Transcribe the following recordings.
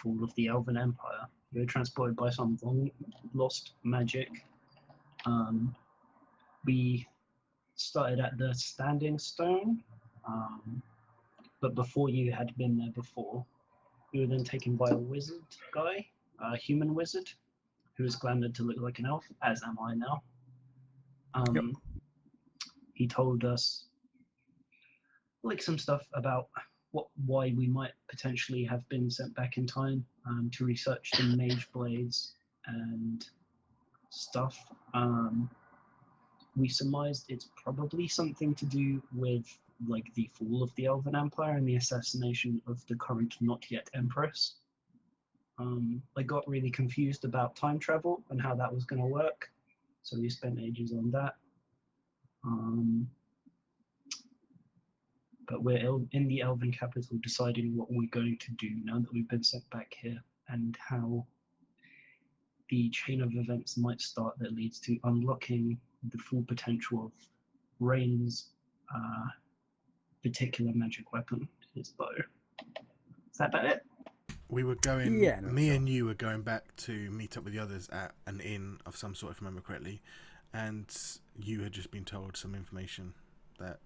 fall of the Elven Empire. We were transported by some lost magic. We started at the Standing Stone, but before you had been there before, we were then taken by a wizard guy, a human wizard, who was glamoured to look like an elf, as am I now. Yep. He told us like some stuff about why we might potentially have been sent back in time to research the mage blades and stuff. We surmised it's probably something to do with like the fall of the Elven Empire and the assassination of the current not yet Empress. I got really confused about time travel and how that was going to work, so we spent ages on that. But we're in the Elven capital deciding what we're going to do now that we've been sent back here, and how the chain of events might start that leads to unlocking the full potential of Rain's particular magic weapon, his bow. Is that about it? We were going, Yeah, no, me sure. and you were going back to meet up with the others at an inn of some sort, if I remember correctly, and you had just been told some information that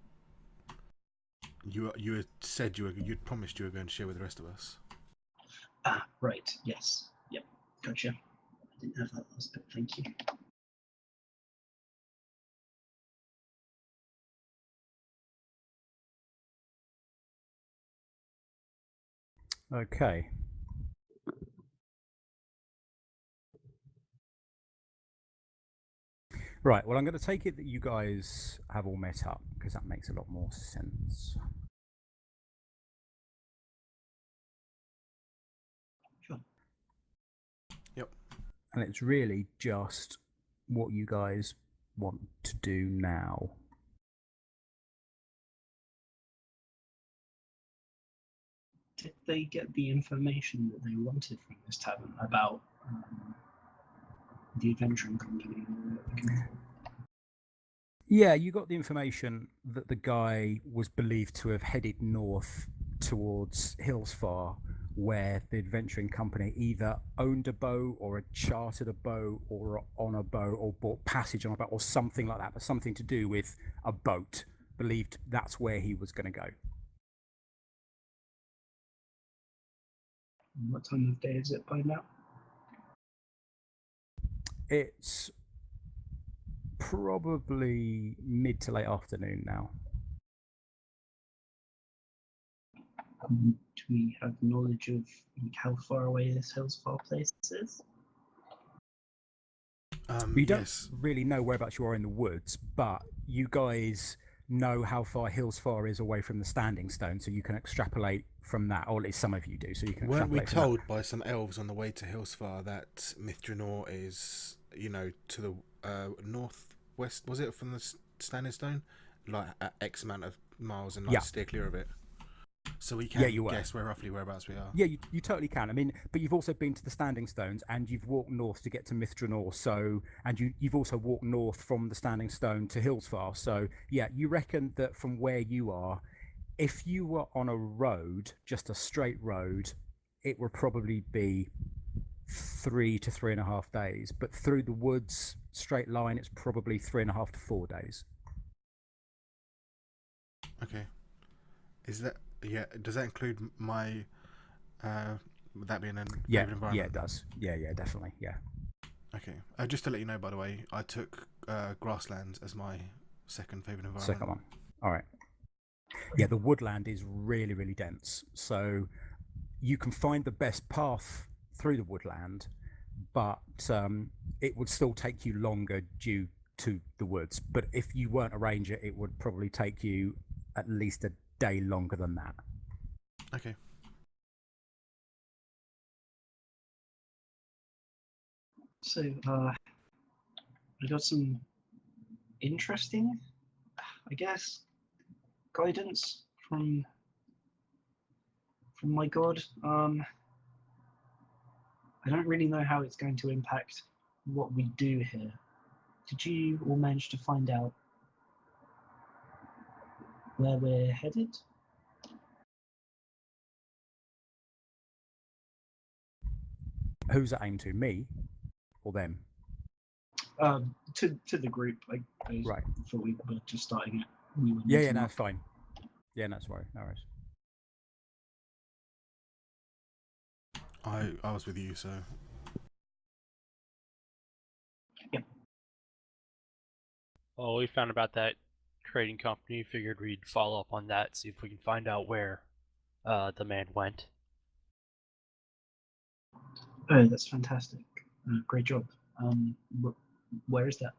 you had said you'd promised you were going to share with the rest of us. Ah, right, yes. Yep, gotcha. I didn't have that last bit, thank you. Okay. Right, well, I'm going to take it that you guys have all met up, because that makes a lot more sense. Sure. Yep. And it's really just what you guys want to do now. Did they get the information that they wanted from this tavern about the adventuring company? Yeah, you got the information that the guy was believed to have headed north towards Hillsfar, where the adventuring company either owned a boat or had chartered a boat or on a boat or bought passage on a boat or something like that, but something to do with a boat. Believed that's where he was going to go. What time of day is it by now? It's probably mid to late afternoon now. Do we have knowledge of how far away this Hillsfar place is? You don't Yes. really know whereabouts you are in the woods, but you guys know how far Hillsfar is away from the Standing Stone, so you can extrapolate from that, or at least some of you do. So you can Weren't we extrapolate from told by some elves on the way to Hillsfar that Mithranor is, to the northwest, was it, from the Standing Stone? Like at X amount of miles and Yeah. steer clear of it. So we can you were. guess roughly whereabouts we are. Yeah, you totally can. I mean, but you've also been to the Standing Stones and you've walked north to get to Mithranor. So, and you've also walked north from the Standing Stone to Hillsfar. So, yeah, you reckon that from where you are, if you were on a road, just a straight road, it would probably be 3 to 3.5 days. But through the woods, straight line, it's probably 3.5 to 4 days. Okay. Is that does that include my that being an favorite environment? Yeah, it does. Yeah, definitely. Yeah. Okay. Just to let you know, by the way, I took grasslands as my second favorite environment. Second one. All right. Yeah, the woodland is really, really dense. So you can find the best path through the woodland, but it would still take you longer due to the woods. But if you weren't a ranger, it would probably take you at least a day longer than that. Okay. So, I got some interesting, I guess, guidance from my god. I don't really know how it's going to impact what we do here. Did you all manage to find out where we're headed? Who's that aimed to? Me or them? To the group. I Right. thought we were just starting it. We were Yeah, meeting no, up. it's fine. Yeah, no, sorry, no worries. I was with you, so Well, we found about that trading company. Figured we'd follow up on that, see if we can find out where the man went. Oh, that's fantastic. Great job. Where is that?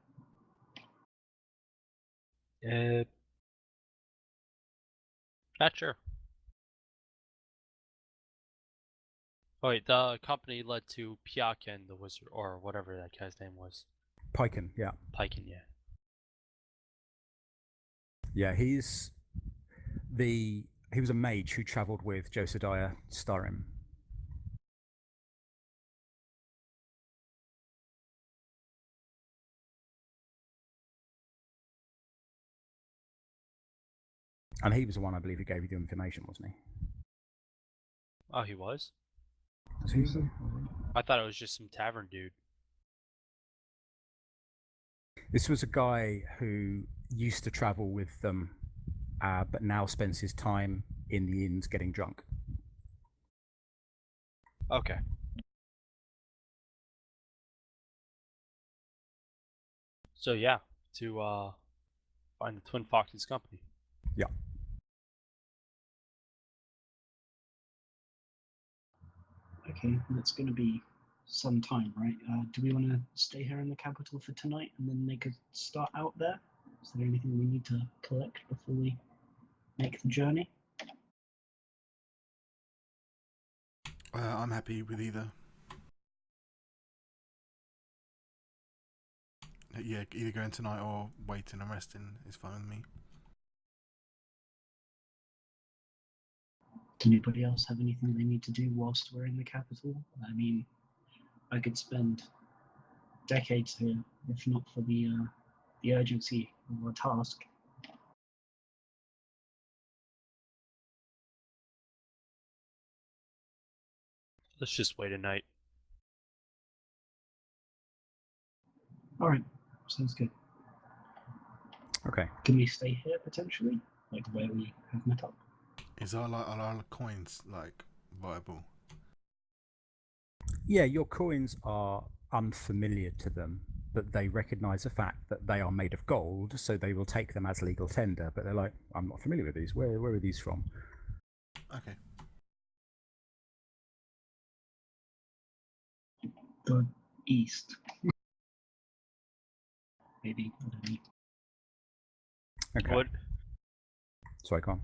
Not sure. Oh, wait, the company led to Pyakin, the wizard, or whatever that guy's name was. Piken, yeah. Piken, yeah. Yeah, he was a mage who travelled with Josiah Starim. And he was the one, I believe, who gave you the information, wasn't he? Oh, he was? Was he? I thought it was just some tavern dude. This was a guy who used to travel with them, but now spends his time in the inns getting drunk. Okay. So yeah, to find the Twin Foxes company. Yeah. Okay, that's going to be some time, right? Do we want to stay here in the capital for tonight and then make a start out there? Is there anything we need to collect before we make the journey? I'm happy with either. Yeah, either going tonight or waiting and resting is fine with me. Does anybody else have anything they need to do whilst we're in the capital? I mean, I could spend decades here if not for the urgency of our task. Let's just wait a night. All right, sounds good. Okay. Can we stay here potentially, like where we have met up? Is our coins like viable? Yeah, your coins are unfamiliar to them, but they recognise the fact that they are made of gold, so they will take them as legal tender. But they're like, I'm not familiar with these. Where are these from? Okay. The east. Maybe. I don't know. Okay. What? Sorry, Con.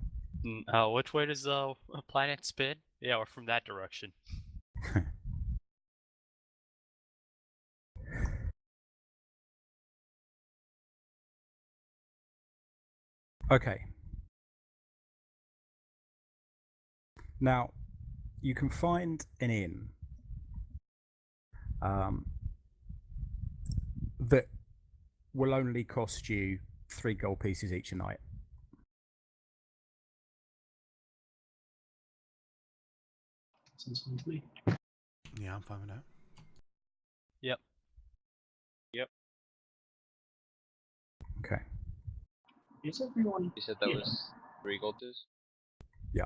Which way does the planet spin? Yeah, we're from that direction. Okay. Now, you can find an inn that will only cost you 3 gold pieces each a night. Sounds fine to me. Yeah, I'm fine with that. Yep. Okay. Is everyone? You said that here? was 3 gold dues? Yeah.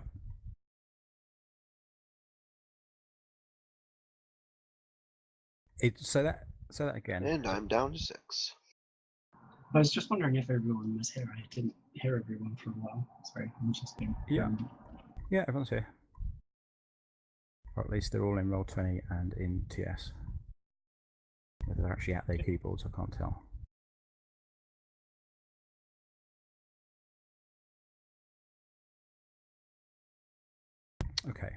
Say that again. And I'm down to 6. I was just wondering if everyone was here. I didn't hear everyone for a while. It's very interesting. Yeah. Yeah, everyone's here. Or at least they're all in Roll20 and in TS. Whether they're actually at their keyboards, I can't tell. Okay.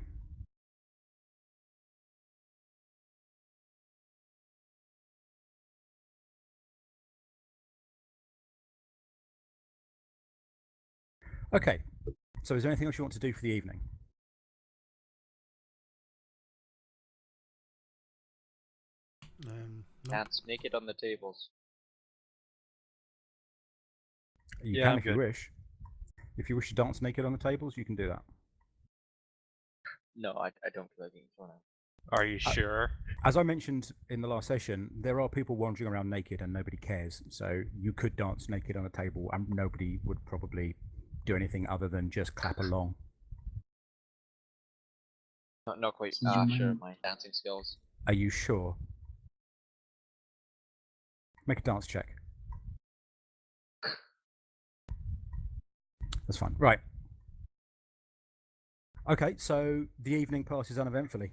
Okay. So is there anything else you want to do for the evening? Nope. Dance naked on the tables. You Yeah, can I'm if you good. wish. If you wish to dance naked on the tables, you can do that. No, I don't feel like being thrown out. Are you sure? As I mentioned in the last session, there are people wandering around naked and nobody cares. So you could dance naked on a table and nobody would probably do anything other than just clap along. Not quite So do you sure mind- of my dancing skills. Are you sure? Make a dance check. That's fine. Right. Okay, so the evening passes uneventfully.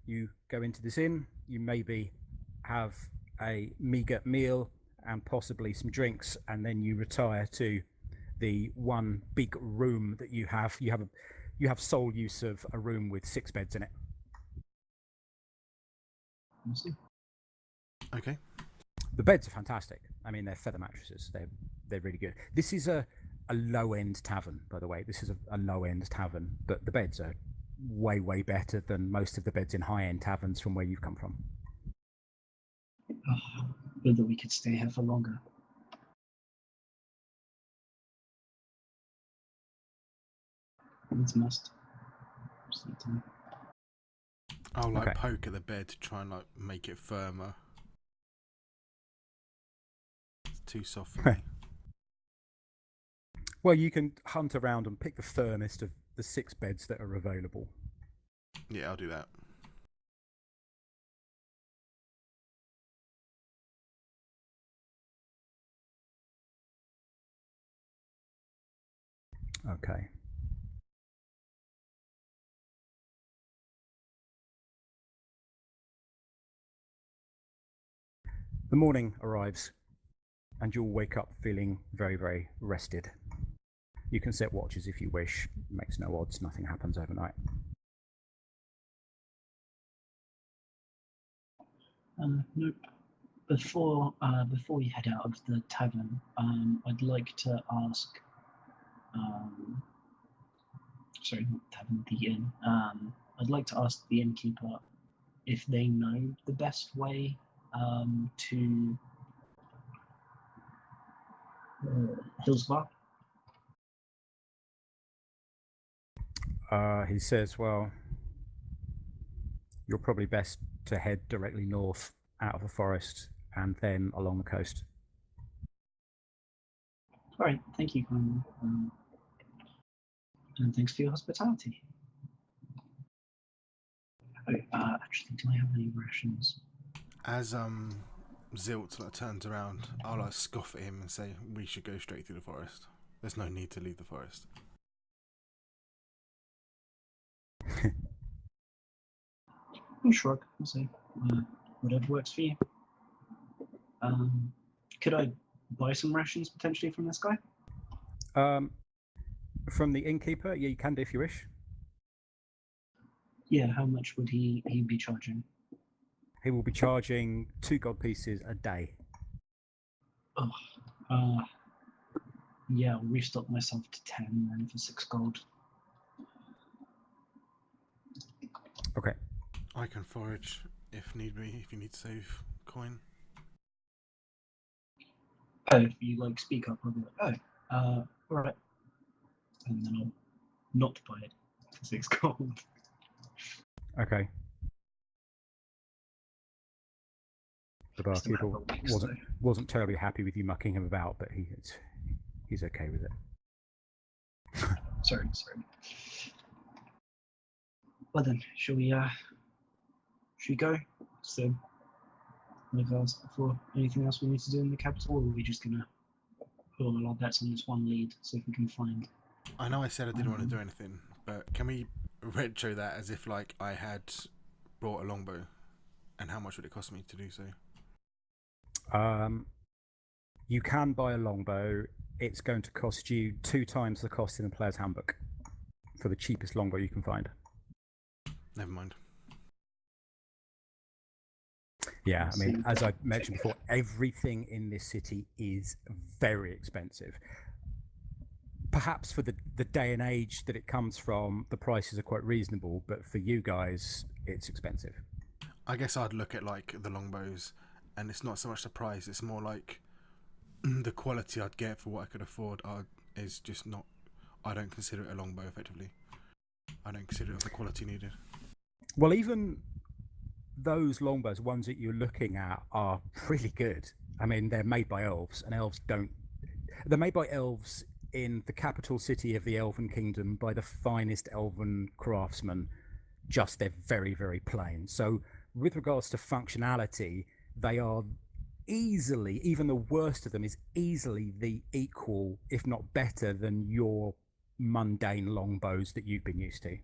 You go into this inn, you maybe have a meagre meal and possibly some drinks, and then you retire to the one big room that you have. You have sole use of a room with 6 beds in it. I see. Okay. The beds are fantastic. I mean, they're feather mattresses. They're really good. This is a low end tavern, by the way. This is a low end tavern, but the beds are way better than most of the beds in high end taverns from where you've come from. Oh, good that we could stay here for longer. It's a must. Sleep time. I'll like Okay. poke at the bed to try and like make it firmer. It's too soft for me. Well, you can hunt around and pick the firmest of the 6 beds that are available. Yeah, I'll do that. Okay. The morning arrives, and you'll wake up feeling very rested. You can set watches if you wish. Makes no odds. Nothing happens overnight. Nope. Before we head out of the tavern, I'd like to ask. Sorry, not tavern, the inn. I'd like to ask the innkeeper if they know the best way to Hillsbar. He says, well, you're probably best to head directly north out of the forest and then along the coast. All right, thank you, kindly. And thanks for your hospitality. Oh, actually, do I have any rations? As Zilt like turns around, I'll like scoff at him and say we should go straight through the forest. There's no need to leave the forest. I'll shrug and say, whatever works for you. Could I buy some rations potentially from this guy? From the innkeeper, yeah, you can do if you wish. Yeah, how much would he be charging? He will be charging 2 gold pieces a day. Oh, yeah, I'll restock myself to 10 then for 6 gold. Okay. I can forage if need be, if you need to save coin. Oh, if you like speak up, I'll be like, all right. And then I'll not buy it for 6 gold. Okay. The Still have barkeeper a week, so- wasn't terribly happy with you mucking him about, but he's okay with it. Sorry. Well then, shall we go? So, like I asked before, anything else we need to do in the capital, or are we just gonna put all our bets on this one lead, see if we can find? I know I said I didn't want to do anything, but can we retro that as if like I had brought a longbow, and how much would it cost me to do so? You can buy a longbow. It's going to cost you 2 times the cost in the player's handbook for the cheapest longbow you can find. Never mind. Yeah, I mean, as I mentioned before, everything in this city is very expensive. Perhaps for the day and age that it comes from, the prices are quite reasonable, but for you guys, it's expensive. I guess I'd look at like the longbows, and it's not so much the price; it's more like the quality I'd get for what I could afford. Is just not. I don't consider it a longbow. Effectively, I don't consider it of the quality needed. Well, even those longbows, ones that you're looking at, are really good. I mean, they're made by elves, and elves don't. They're made by elves in the capital city of the Elven Kingdom by the finest elven craftsmen. Just they're very, very plain. So, with regards to functionality, they are easily, even the worst of them is easily the equal, if not better, than your mundane longbows that you've been used to.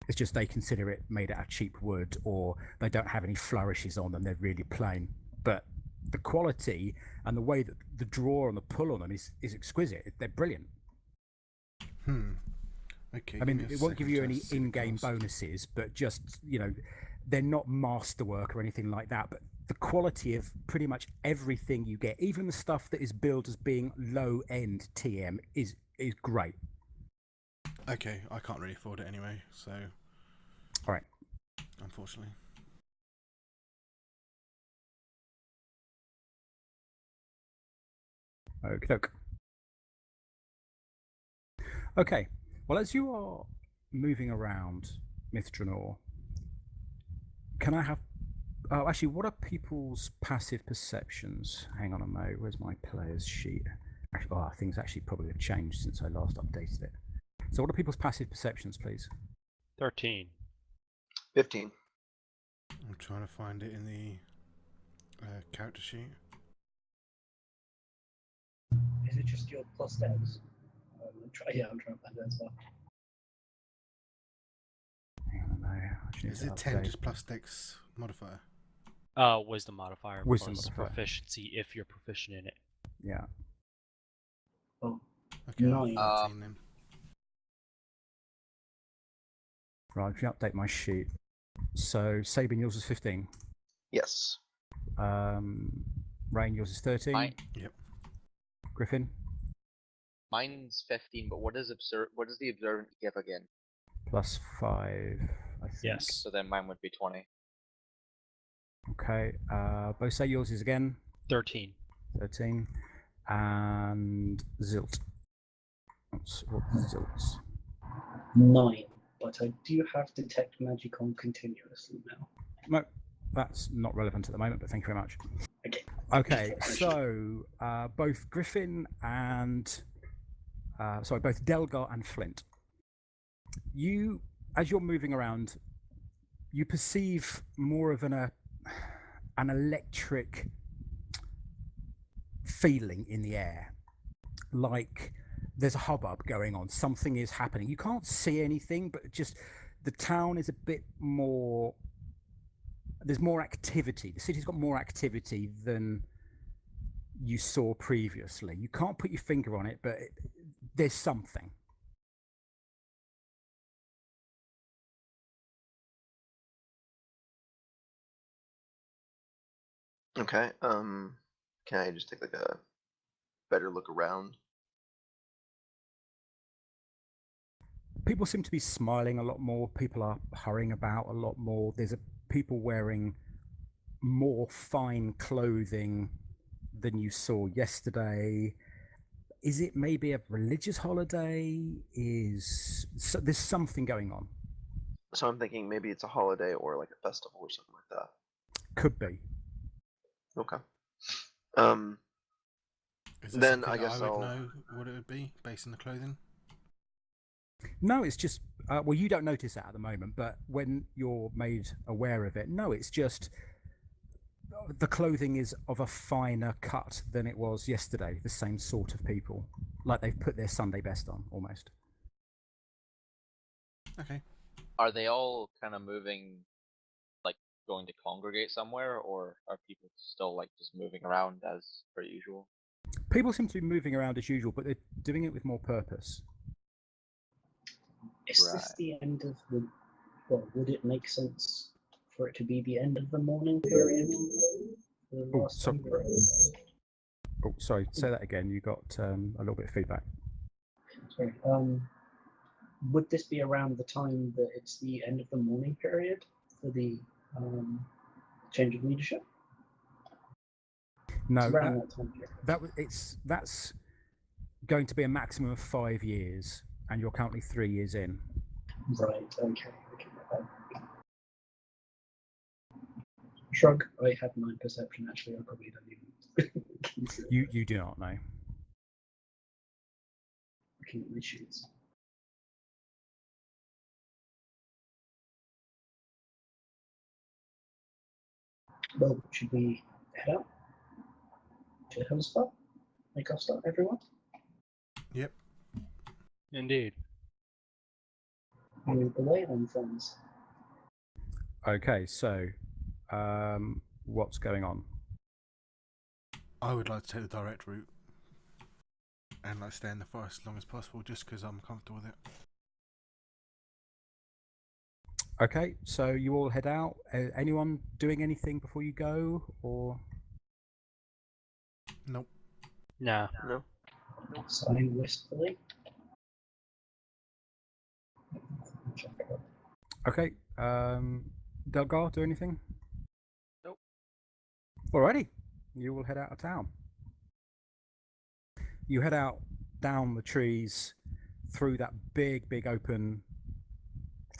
It's just they consider it made out of cheap wood, or they don't have any flourishes on them. They're really plain. But the quality and the way that the draw and the pull on them is exquisite. They're brilliant. Okay. I mean, it won't give you any in-game bonuses, but just, they're not masterwork or anything like that. But the quality of pretty much everything you get, even the stuff that is billed as being low-end TM, is great. Okay, I can't really afford it anyway, so. All right. Unfortunately. Okey-doke. Okay. Well, as you are moving around Mithranor, can I have... Oh, actually, what are people's passive perceptions? Hang on a moment. Where's my player's sheet? Actually, things actually probably have changed since I last updated it. So what are people's passive perceptions, please? 13. 15. I'm trying to find it in the character sheet. Is it just your plus dex? I'm trying to find it as well. Hang on a moment. Is it 10 just plus dex modifier? Wisdom modifier Wisdom plus modifier. proficiency if you're proficient in it. Yeah. Oh, Okay, 9. 13 then. Right, if you update my sheet. So, Sabin, yours is 15. Yes. Rain, yours is 13. Yep. Griffin, Mine's 15, but what does the observant give again? plus 5, I think. Yes. So then mine would be 20. Okay. Bose, yours is again 13. 13. And Zilt. What's Zilt's? 9. But I do have detect magic on continuously now. No, that's not relevant at the moment, but thank you very much. Okay. Okay, so both Griffin and both Delgar and Flint. You, as you're moving around, you perceive more of an electric feeling in the air, like there's a hubbub going on. Something is happening. You can't see anything, but just the town is a bit more. There's more activity. The city's got more activity than you saw previously. You can't put your finger on it, but there's something. Okay. Can I just take like a better look around? People seem to be smiling a lot more. People are hurrying about a lot more. There's people wearing more fine clothing than you saw yesterday. Is it maybe a religious holiday? There's something going on. So I'm thinking maybe it's a holiday or like a festival or something like that. Could be. Okay. Is there Then something I that guess I would I'll know what it would be based on the clothing. No, it's just well, you don't notice that at the moment, but when you're made aware of it, no, it's just the clothing is of a finer cut than it was yesterday. The same sort of people, like they've put their Sunday best on almost. Okay. Are they all kind of moving, like going to congregate somewhere, or are people still like just moving around as per usual? People seem to be moving around as usual, but they're doing it with more purpose. Is this the end of the... Well, would it make sense for it to be the end of the morning period? Sorry, say that again. You got a little bit of feedback. Sorry. Would this be around the time that it's the end of the morning period for the change of leadership? No, it's around that time period. That's going to be a maximum of 5 years, and you're currently 3 years in. Right. Okay. Shrug. I have 9 perception. Actually, I probably don't even consider You do not know. looking at my shoes. Well, should we head out to Hillsfar? Make our start, everyone? Yep. Indeed. Move away then, friends. Okay, so what's going on? I would like to take the direct route and like stay in the forest as long as possible, just because I'm comfortable with it. Okay, so you all head out. Anyone doing anything before you go, or? Nope. Nah. No. Sighing wistfully. Okay, Delgar, do anything? Nope. Alrighty, you will head out of town. You head out down the trees through that big open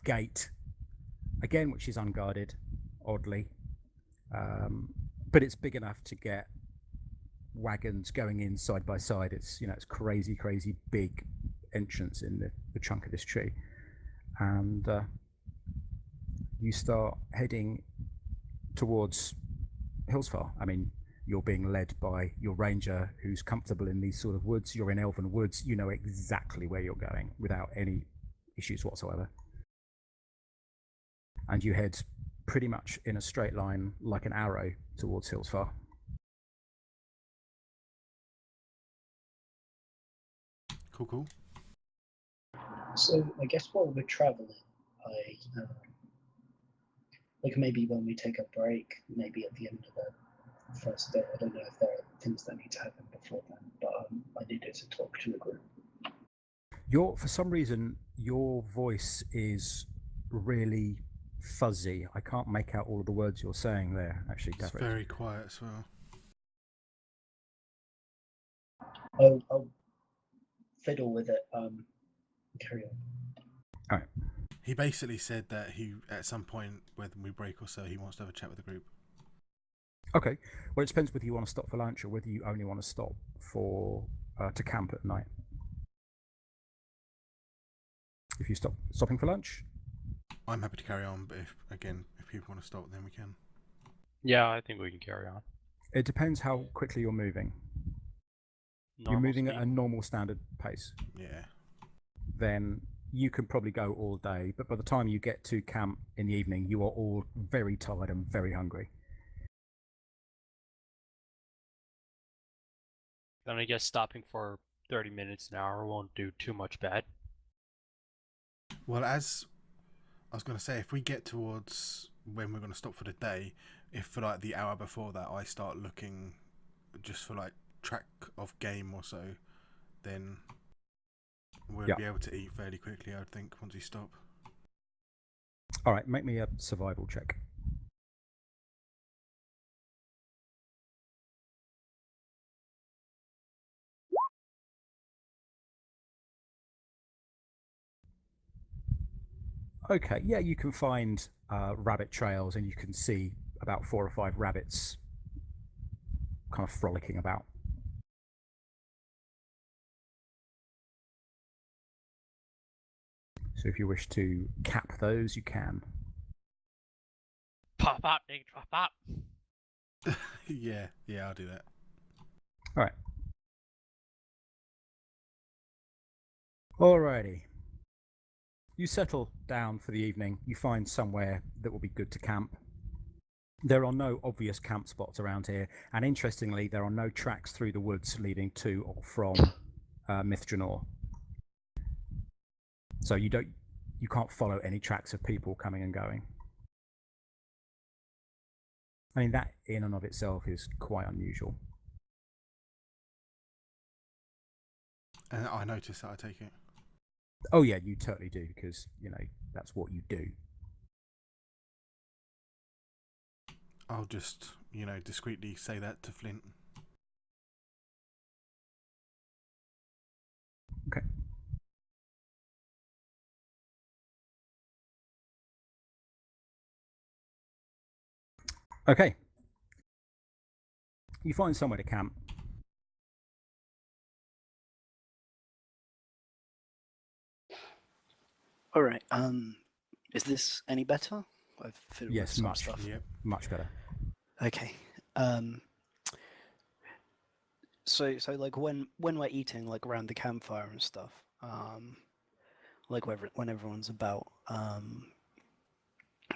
gate again, which is unguarded, oddly, but it's big enough to get wagons going in side by side. It's it's crazy big entrance in the trunk of this tree, and you start heading towards Hillsfar. I mean, you're being led by your ranger who's comfortable in these sort of woods. You're in Elven Woods. You know exactly where you're going without any issues whatsoever. And you head pretty much in a straight line like an arrow towards Hillsfar. Cool. So I guess while we're traveling, like maybe when we take a break, maybe at the end of the first bit, I don't know if there are things that need to happen before then, but I needed to talk to the group. For some reason, your voice is really fuzzy. I can't make out all of the words you're saying there, actually, It's Davrid. very quiet as well. I'll fiddle with it. Carry on. All right. He basically said that he, at some point, whether we break or so, he wants to have a chat with the group. Okay. Well, it depends whether you want to stop for lunch or whether you only want to stop for to camp at night. If you stopping for lunch, I'm happy to carry on, but if people want to stop, then we can. Yeah, I think we can carry on. it depends how quickly you're moving. You're Normal moving at speed. a normal standard pace. Yeah. Then you can probably go all day, but by the time you get to camp in the evening, you are all very tired and very hungry. Then I guess stopping for 30 minutes, an hour won't do too much bad. Well, as I was going to say, if we get towards when we're going to stop for the day, if for like the hour before that I start looking just for like track of game or so, then we'll be able to eat fairly quickly, I would think, once we stop. All right, make me a survival check. Okay, yeah, you can find rabbit trails and you can see about 4 or 5 rabbits kind of frolicking about. So if you wish to cap those, you can. Pop up, big pop up. yeah, I'll do that. All right. Alrighty. You settle down for the evening. You find somewhere that will be good to camp. There are no obvious camp spots around here, and interestingly, there are no tracks through the woods leading to or from Mithranor. So you can't follow any tracks of people coming and going. I mean, that in and of itself is quite unusual. And I noticed that, I take it. Oh yeah, you totally do, because that's what you do. I'll just discreetly say that to Flint. Okay. Okay. You find somewhere to camp. All right. Is this any better? I've fiddled with Yes, some much, stuff. Yep. much better. Okay. So like when we're eating like around the campfire and stuff, like when everyone's about, I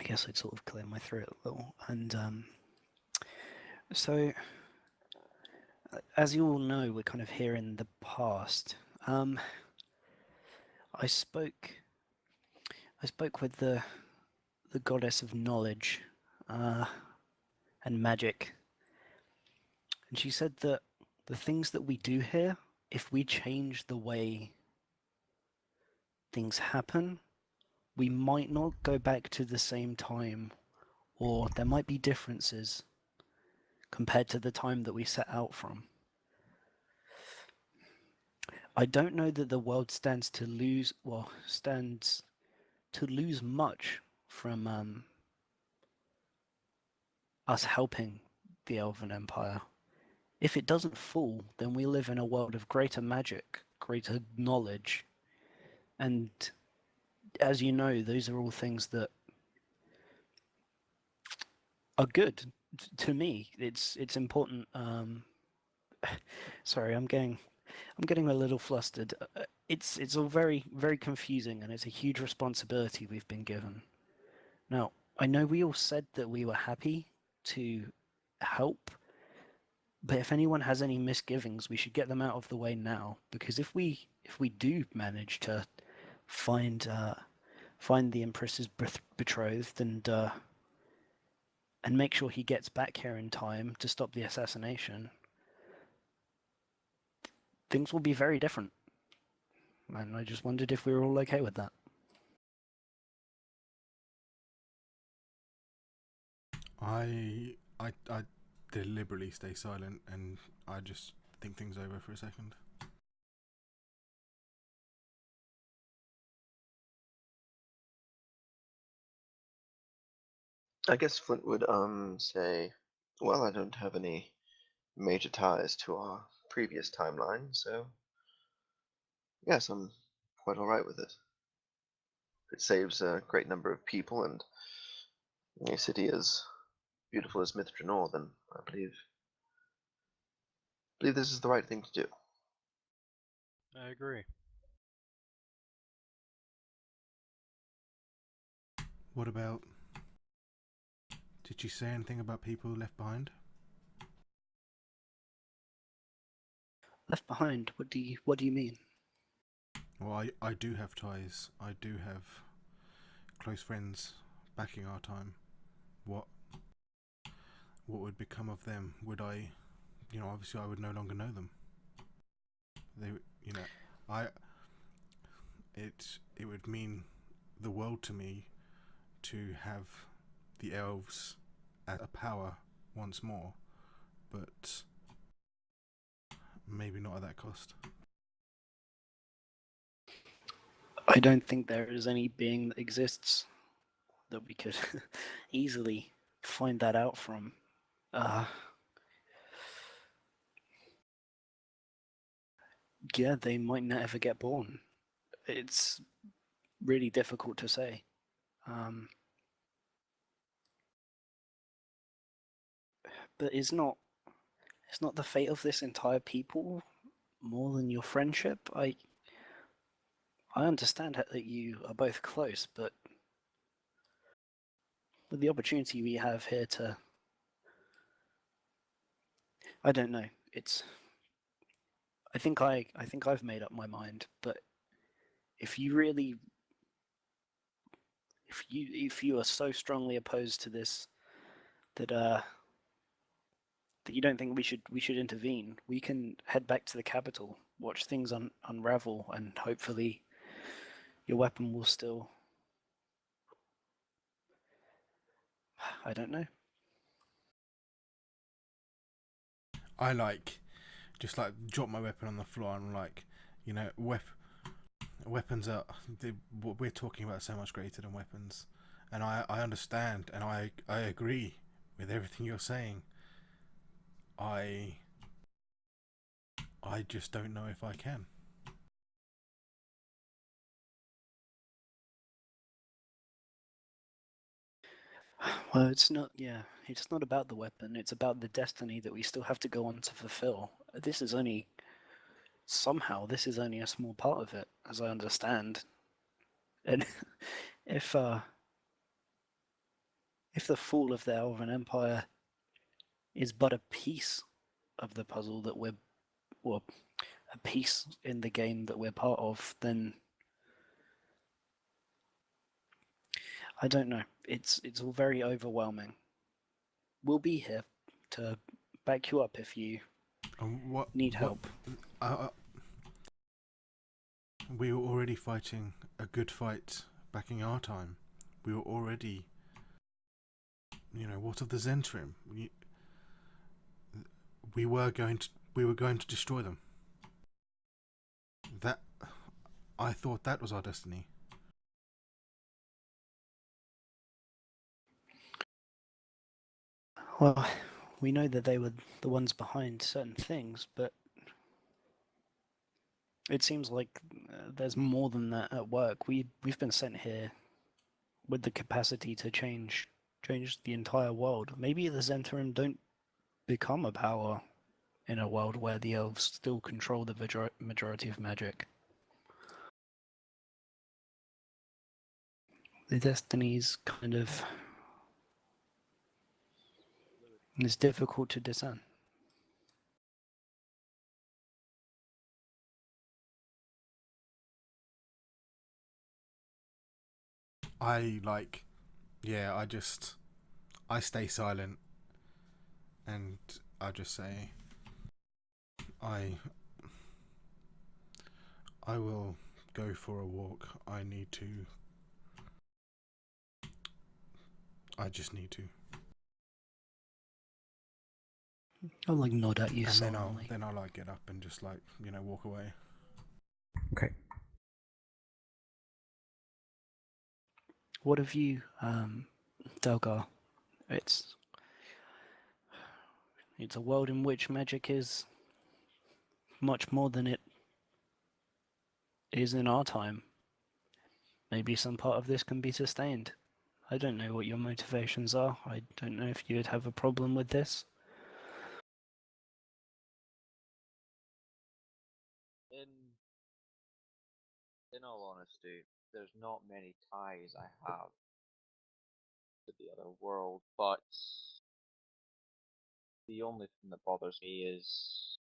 guess I'd sort of clear my throat a little. And so as you all know, we're kind of here in the past. I spoke with the goddess of knowledge, and magic, and she said that the things that we do here, if we change the way things happen, we might not go back to the same time, or there might be differences compared to the time that we set out from. I don't know that the world stands to lose much from us helping the Elven Empire. If it doesn't fall, then we live in a world of greater magic, greater knowledge, and as you know, those are all things that are good to me. It's important. Sorry, I'm getting a little flustered. It's all very confusing, and it's a huge responsibility we've been given. Now, I know we all said that we were happy to help, but if anyone has any misgivings, we should get them out of the way now. Because if we do manage to find the Empress's betrothed and make sure he gets back here in time to stop the assassination, things will be very different. And I just wondered if we were all okay with that. I deliberately stay silent and I just think things over for a second. I guess Flint would say, well, I don't have any major ties to our previous timeline, so yes, I'm quite alright with it. It saves a great number of people and a city as beautiful as Mithranor, then I believe this is the right thing to do. I agree. What about... Did she say anything about people left behind? Left behind? What do you mean? Well, I do have ties. I do have close friends backing our time. What would become of them? Would I, obviously I would no longer know them. They, it would mean the world to me to have the elves at a power once more, but maybe not at that cost. I don't think there is any being that exists that we could easily find that out from. Yeah, they might never get born. It's really difficult to say. But it's not the fate of this entire people more than your friendship? I understand that you are both close, but with the opportunity we have here to, I don't know. I think I've made up my mind, but if you really, if you are so strongly opposed to this that that you don't think we should intervene, we can head back to the capital, watch things unravel, and hopefully your weapon will still. I don't know. I just drop my weapon on the floor and weapons are what we're talking about so much greater than weapons, and I understand and I agree with everything you're saying, I just don't know if I can. Well, it's not. Yeah, it's not about the weapon. It's about the destiny that we still have to go on to fulfill. This is only this is only a small part of it, as I understand. And if the fall of the Elven Empire is but a piece of the puzzle that well, a piece in the game that we're part of, then I don't know. It's all very overwhelming. We'll be here to back you up if you need help. We were already fighting a good fight back in our time. We were already, what of the Zentrim? We were going to destroy them. That I thought that was our destiny. Well, we know that they were the ones behind certain things, but it seems like there's more than that at work. We've been sent here with the capacity to change the entire world. Maybe the Zentrim don't become a power in a world where the elves still control the majority of magic. The destiny's kind of is difficult to discern. I stay silent and I just say, I will go for a walk. I just need to. I'll nod at you And solemnly. then I'll get up and just walk away. Okay. What have you, Delgar? It's a world in which magic is much more than it is in our time. Maybe some part of this can be sustained. I don't know what your motivations are. I don't know if you would have a problem with this. In all honesty, there's not many ties I have to the other world, but the only thing that bothers me is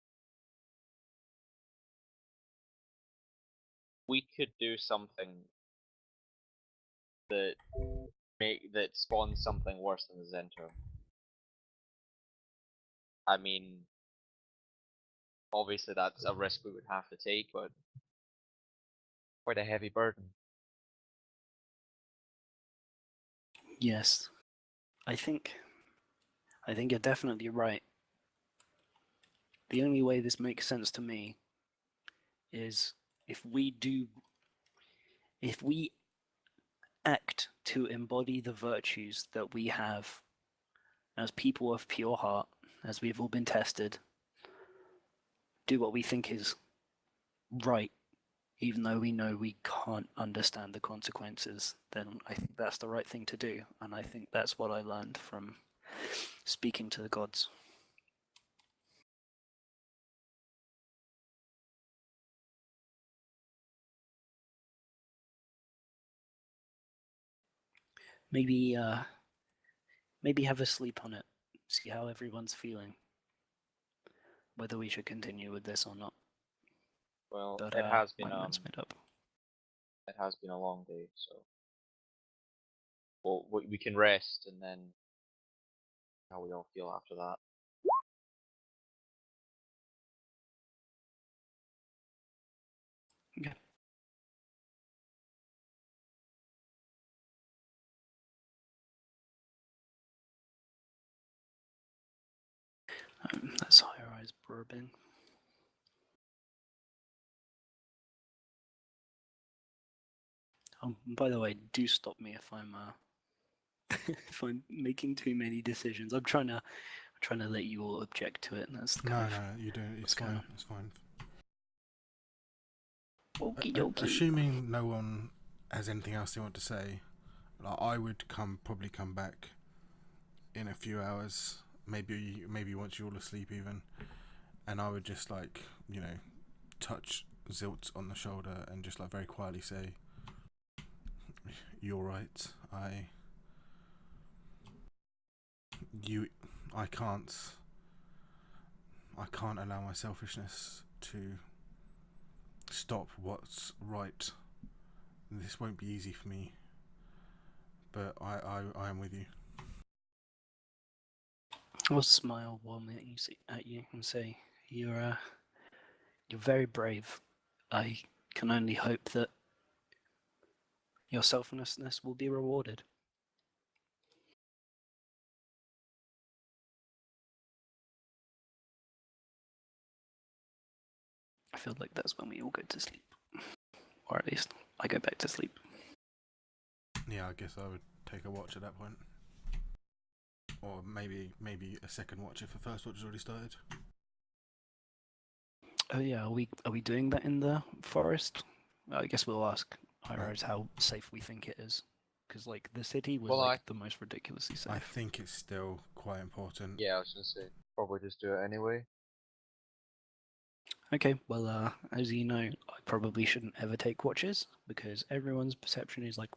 we could do something that spawns something worse than the Zentrum. I mean, obviously that's a risk we would have to take, but quite a heavy burden. Yes. I think you're definitely right. The only way this makes sense to me is if we act to embody the virtues that we have as people of pure heart, as we've all been tested, do what we think is right, even though we know we can't understand the consequences, then I think that's the right thing to do. And I think that's what I learned from speaking to the gods. Maybe have a sleep on it, see how everyone's feeling, whether we should continue with this or not. Well, But it has been my mind's made up. it has been a long day, so we can rest and then how we all feel after that. Okay. That's high-rise bourbon. By the way, do stop me if I'm if I'm making too many decisions. I'm trying to let you all object to it, and that's No, kind no, you don't. It's what's going fine. on. It's fine. Okie dokie. Assuming no one has anything else they want to say, I would probably come back in a few hours, maybe once you're all asleep even, and I would just like touch Zilt on the shoulder and just like very quietly say, "You're right. I can't allow my selfishness to stop what's right. This won't be easy for me, but I am with you." I'll smile warmly at you and say, "You're very brave. I can only hope that your selflessness will be rewarded." I feel like that's when we all go to sleep, or at least I go back to sleep. Yeah, I guess I would take a watch at that point, or maybe a second watch if the first watch has already started. Oh yeah, are we doing that in the forest? I guess we'll ask Hyros how safe we think it is, because like the city was Well, like the most ridiculously safe. I think it's still quite important. Yeah, I was gonna say probably just do it anyway. Okay, well, as you know, I probably shouldn't ever take watches because everyone's perception is like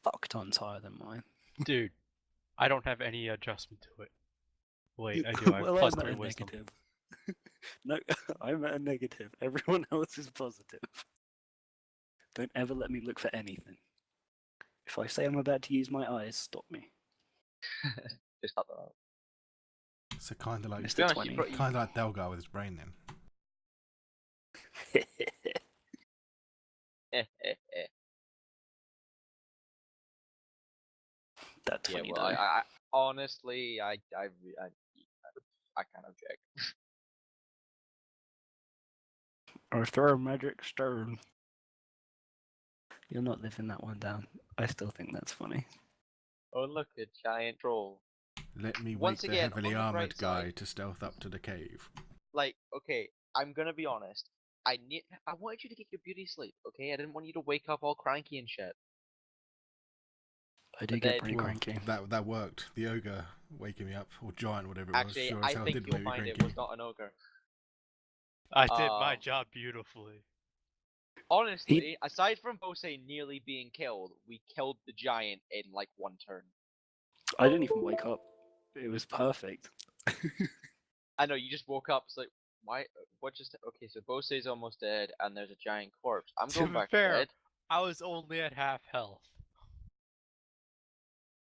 fuck tons higher than mine. Dude, I don't have any adjustment to it. Wait, I do. I have Well, plus I'm at 3 a wisdom. negative. No, I'm at a negative. Everyone else is positive. Don't ever let me look for anything. If I say I'm about to use my eyes, stop me. Just cut that out. So kind of like Mr. honest, you 20. kind of like Delgar with his brain then. That Yeah, 20 well, though. I honestly, I kind of check. Or throw a magic stone. You're not living that one down. I still think that's funny. Oh look, a giant troll. Let me wake Once the again, heavily on the armored bright guy side- to stealth up to the cave. Like, okay, I'm gonna be honest. I wanted you to get your beauty sleep, okay? I didn't want you to wake up all cranky and shit. I do But get then- pretty Well, cranky. that worked. The ogre waking me up, or giant, whatever it was. Actually, Sure as I hell think did you'll make me find cranky. it was not an ogre. I did my Um, job beautifully. Honestly, aside from Bose nearly being killed, we killed the giant in like one turn. I didn't even wake up. It was perfect. I know, you just woke up, it's like, why, what just, okay, so Bose's almost dead, and there's a giant corpse. I'm To going be back fair, to bed. I was only at half health.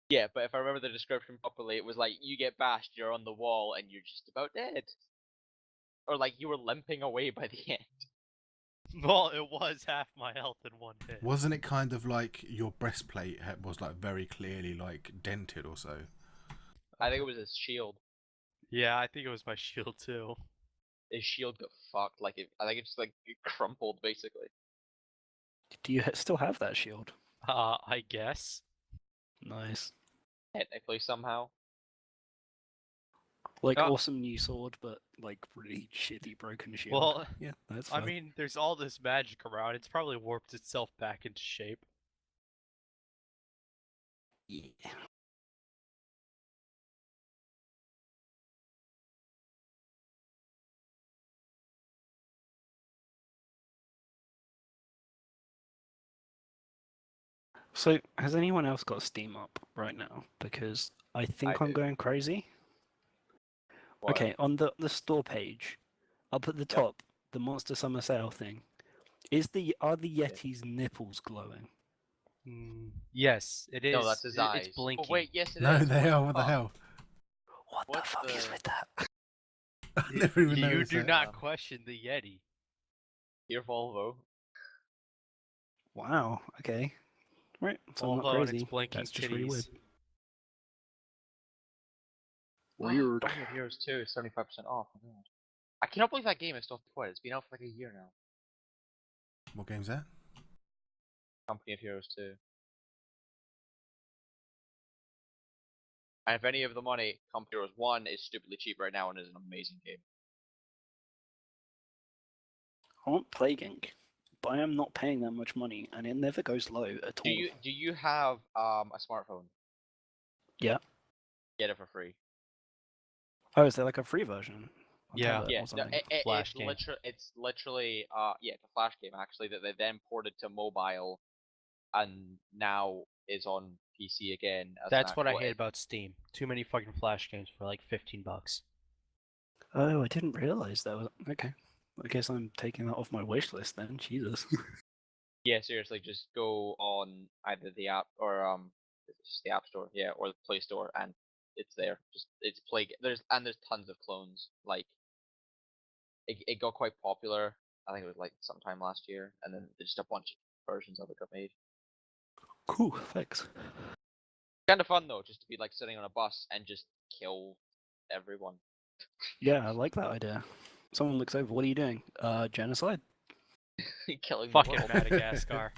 Yeah, but if I remember the description properly, it was like, you get bashed, you're on the wall, and you're just about dead. Or like, you were limping away by the end. Well, it was half my health in one hit. Wasn't it kind of like your breastplate was like very clearly like dented or so? I think it was his shield. Yeah, I think it was my shield too. His shield got fucked, like, I think it just like, it crumpled, basically. Do you still have that shield? I guess. Nice. Technically, somehow. Like Uh, awesome new sword, but like really shitty broken shield. Well, Yeah, that's I fine. mean, there's all this magic around. It's probably warped itself back into shape. Yeah. So, has anyone else got Steam up right now? Because I think I'm do. going crazy. What? Okay, on the store page, up at the top, the Monster Summer Sale thing. Are the Yeti's nipples glowing? Yes, it is. No, that's his eyes. It's blinking. Oh wait, yes it is. No, they are. What the fuck? hell? What What the fuck is the- with that? I never even You noticed do that. not question the Yeti. Your Volvo. Wow. Okay. Right. So I'm not Volvo and its crazy. blinking That's just really weird. titties. Weird. Company of Heroes 2 is 75% off. Oh, God. I cannot believe that game is still quite. It's been out for like a year now. What game's that? Company of Heroes 2. And if any of the money comes through as 1 is stupidly cheap right now and is an amazing game. I want Plague Inc., but I am not paying that much money, and it never goes low at all. Do you have a smartphone? Yeah. Get it for free. Oh, is there like a free version? On Yeah. tablet Yeah, or something? Flash game. it's literally yeah, it's a flash game actually that they then ported to mobile, and now is on PC again. As That's what I actual- hate about Steam. Too many fucking Flash games for like $15. Oh, I didn't realize that was... Okay. I guess I'm taking that off my wish list then. Jesus. Yeah, seriously, just go on either the app or it's just the App Store, yeah, or the Play Store, and it's there. Just it's play. There's tons of clones. Like it got quite popular. I think it was like sometime last year, and then there's just a bunch of versions of it got made. Cool, thanks. Kind of fun though, just to be like sitting on a bus and just kill everyone. Yeah, I like that idea. Someone looks over, what are you doing? Genocide? Killing the Fucking world. Madagascar.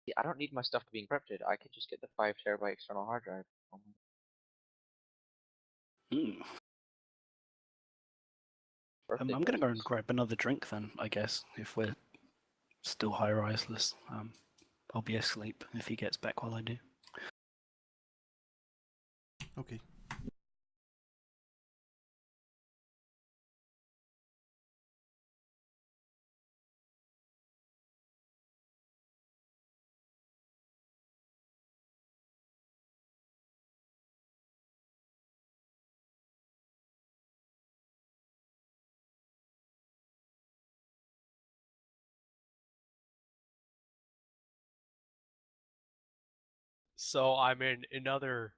Yeah, I don't need my stuff to be encrypted. I could just get the 5 terabyte external hard drive. Mm. Birthday I'm gonna go and presents. grab another drink then, I guess, if we're still high riseless. I'll be asleep if he gets back while I do. Okay. So I'm in another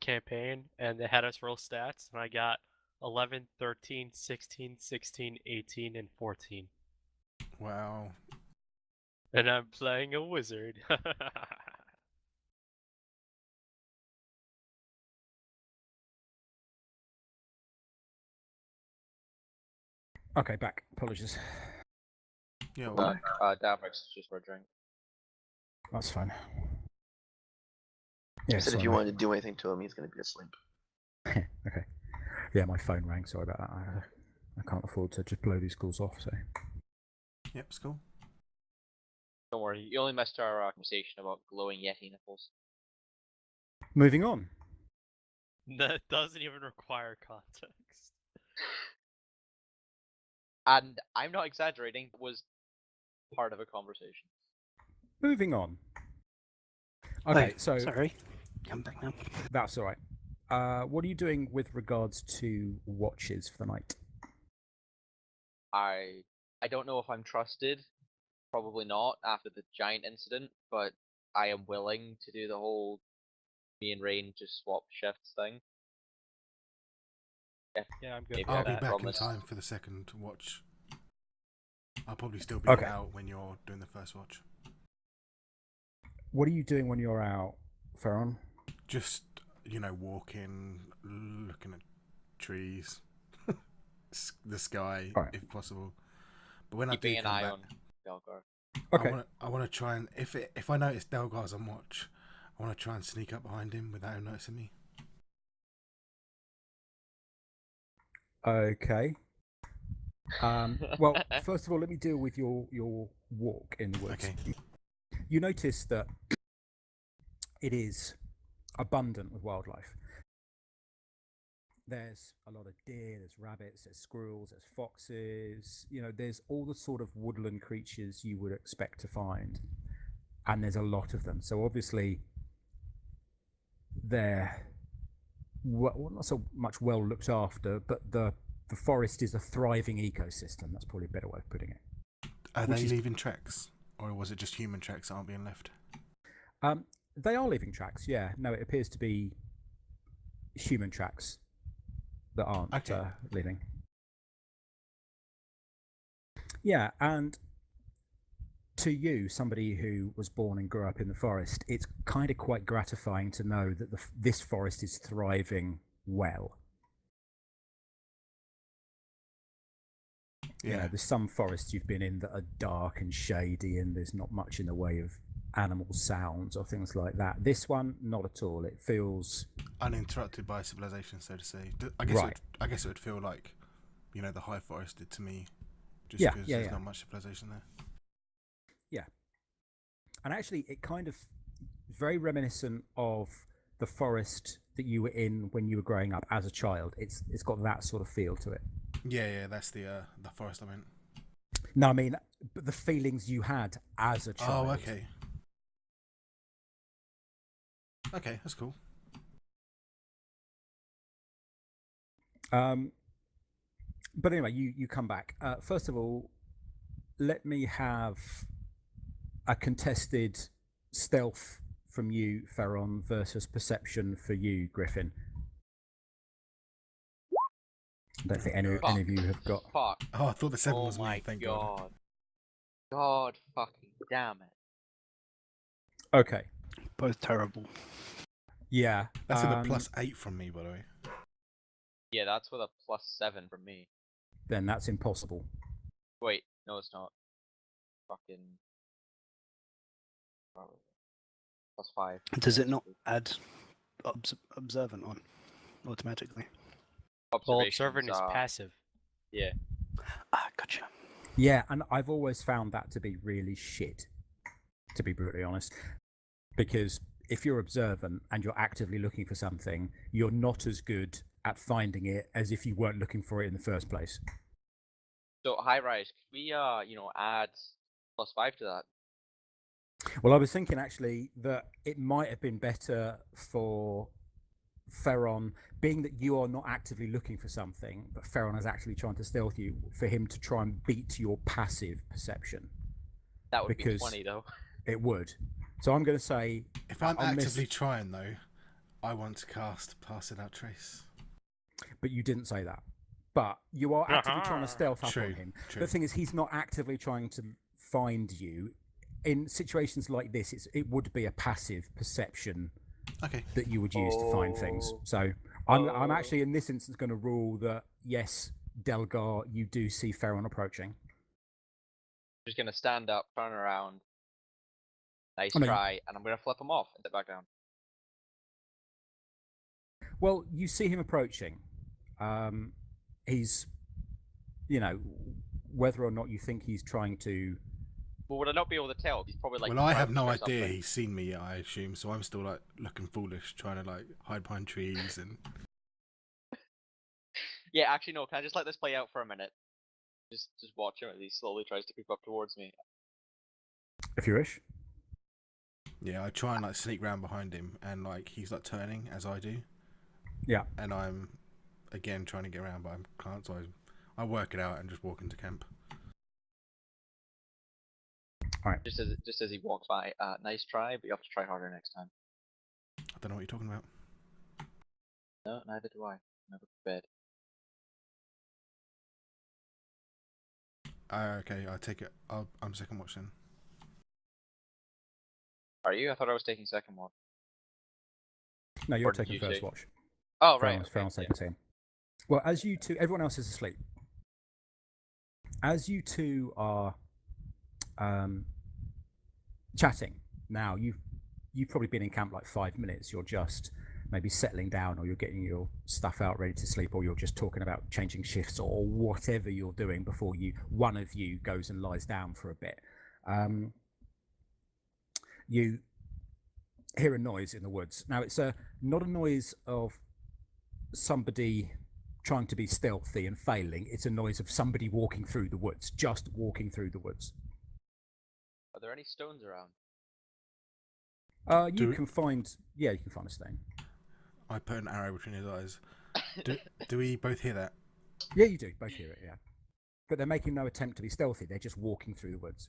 campaign, and they had us roll stats, and I got 11, 13, 16, 16, 18, and 14. Wow. And I'm playing a wizard. Okay, back. Apologies. Yeah. Well, Davrix just for a drink. That's fine. He Yeah, said if sorry, you my- wanted to do anything to him, he's going to be asleep. okay. Yeah, my phone rang. Sorry about that. I can't afford to just blow these calls off. So yep, it's cool. Don't worry, you only missed our conversation about glowing Yeti nipples. moving on. That doesn't even require context. And I'm not exaggerating, it was part of a conversation. Moving on. Okay, so Sorry. Come back now. that's all right. What are you doing with regards to watches for the night? I don't know if I'm trusted. Probably not after the giant incident, but I am willing to do the whole me and Rain just swap shifts thing. Yeah, I'm good Maybe with I'll be that. back promise. in time for the second watch. I'll probably still be Okay. out when you're doing the first watch. What are you doing when you're out, Ferron? Just, walking, looking at trees, the sky, Alright. if possible. But when Keeping I an do come eye back, on Belgar. Okay. I want to try and if I notice Delgar's on watch, I want to try and sneak up behind him without him noticing me. Okay. Well, first of all, let me deal with your walk in the woods. Okay. You notice that it is abundant with wildlife. There's a lot of deer, there's rabbits, there's squirrels, there's foxes. There's all the sort of woodland creatures you would expect to find, and there's a lot of them. So obviously, they're not so much well looked after, but the forest is a thriving ecosystem. That's probably a better way of putting it. Are Which they is- leaving tracks, or was it just human tracks that aren't being left? They are leaving tracks. Yeah, no, it appears to be human tracks that aren't Okay. leaving. Yeah, and to you, somebody who was born and grew up in the forest, it's kind of quite gratifying to know that this forest is thriving well. You know, Yeah. there's some forests you've been in that are dark and shady, and there's not much in the way of animal sounds or things like that. This one, not at all. It feels Uninterrupted by civilization, so to say. Right. I guess it would feel like, you know, the High Forest did to me, just Yeah, because yeah, there's yeah. not much civilization there. and actually it kind of very reminiscent of the forest that you were in when you were growing up as a child. It's got that sort of feel to it. Yeah, that's the forest I meant. No, I mean, but the feelings you had as a child. Oh, okay. Okay, that's cool. But anyway, you come back. First of all, let me have a contested stealth from you, Ferron, versus perception for you, Griffin. I don't think any of you have got. Fuck. Oh, I thought the 7 Oh was me, my thank God. god. God fucking damn it. Okay. Both terrible. Yeah. That's with a +8 from me, by the way. Yeah, that's with a +7 from me. Then that's impossible. Wait, no it's not. Fucking... +5. Does it not add observant on automatically? Well, Observations, observant is passive. Yeah. Ah, gotcha. Yeah, and I've always found that to be really shit, to be brutally honest. Because if you're observant and you're actively looking for something, you're not as good at finding it as if you weren't looking for it in the first place. So high rise, could we add +5 to that? Well, I was thinking actually that it might have been better for Ferron, being that you are not actively looking for something, but Ferron is actually trying to stealth you, for him to try and beat your passive perception. That would be Because 20 though. It would. So I'm going to say, If I'm I'll miss- actively trying, though, I want to cast Pass Without Trace. but you didn't say that. But you are actively trying to stealth up True, on him. true. The thing is, he's not actively trying to find you. In situations like this, it would be a passive perception Okay. that you would use to find things. Oh. So I'm actually in this instance going to rule that yes, Delgar, you do see Ferron approaching. Just gonna stand up, turn around. Nice I mean- try, and I'm gonna flip him off and sit back down. Well, you see him approaching. He's, you know, whether or not you think he's trying to. Well, would I not be able to tell? He's probably like. Well, I have crouched no or idea something. he's seen me yet, I assume, so I'm still like looking foolish, trying to like hide behind trees and. Yeah, actually no. Can I just let this play out for a minute? Just watch him as he slowly tries to creep up towards me. If you wish. Yeah, I try and like sneak round behind him, and like he's like turning as I do. Yeah. And I'm again trying to get around, but I can't, so I work it out and just walk into camp. Just as he walks by. Nice try, but you have to try harder next time. I don't know what you're talking about. No, neither do I. Never prepared. Okay, I take it. I'm second watch then. Are you? I thought I was taking second one. No, you're Or did taking you first take- watch. Oh right. Ferron's Okay, taking team. Well, as you two, everyone else is asleep. As you two are chatting now, you've probably been in camp like 5 minutes. You're just maybe settling down, or you're getting your stuff out ready to sleep, or you're just talking about changing shifts or whatever you're doing before one of you goes and lies down for a bit. You hear a noise in the woods. Now it's not a noise of somebody trying to be stealthy and failing. It's a noise of somebody walking through the woods, just walking through the woods. Are there any stones around? You can find a stone. I put an arrow between his eyes. Do we both hear that? Yeah, you do. Both hear it, yeah. But they're making no attempt to be stealthy. They're just walking through the woods.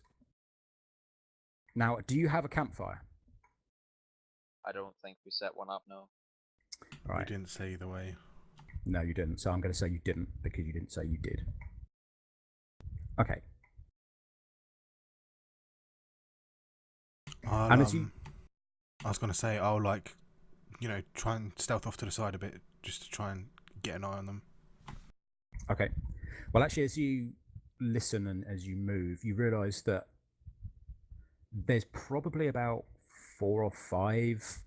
Now, do you have a campfire? I don't think we set one up. No. We didn't say either way. No, you didn't. So I'm going to say you didn't because you didn't say you did. Okay. And as you... I was going to say, I'll like, you know, try and stealth off to the side a bit just to try and get an eye on them. Okay. Well, actually, as you listen and as you move, you realise that there's probably about 4 or 5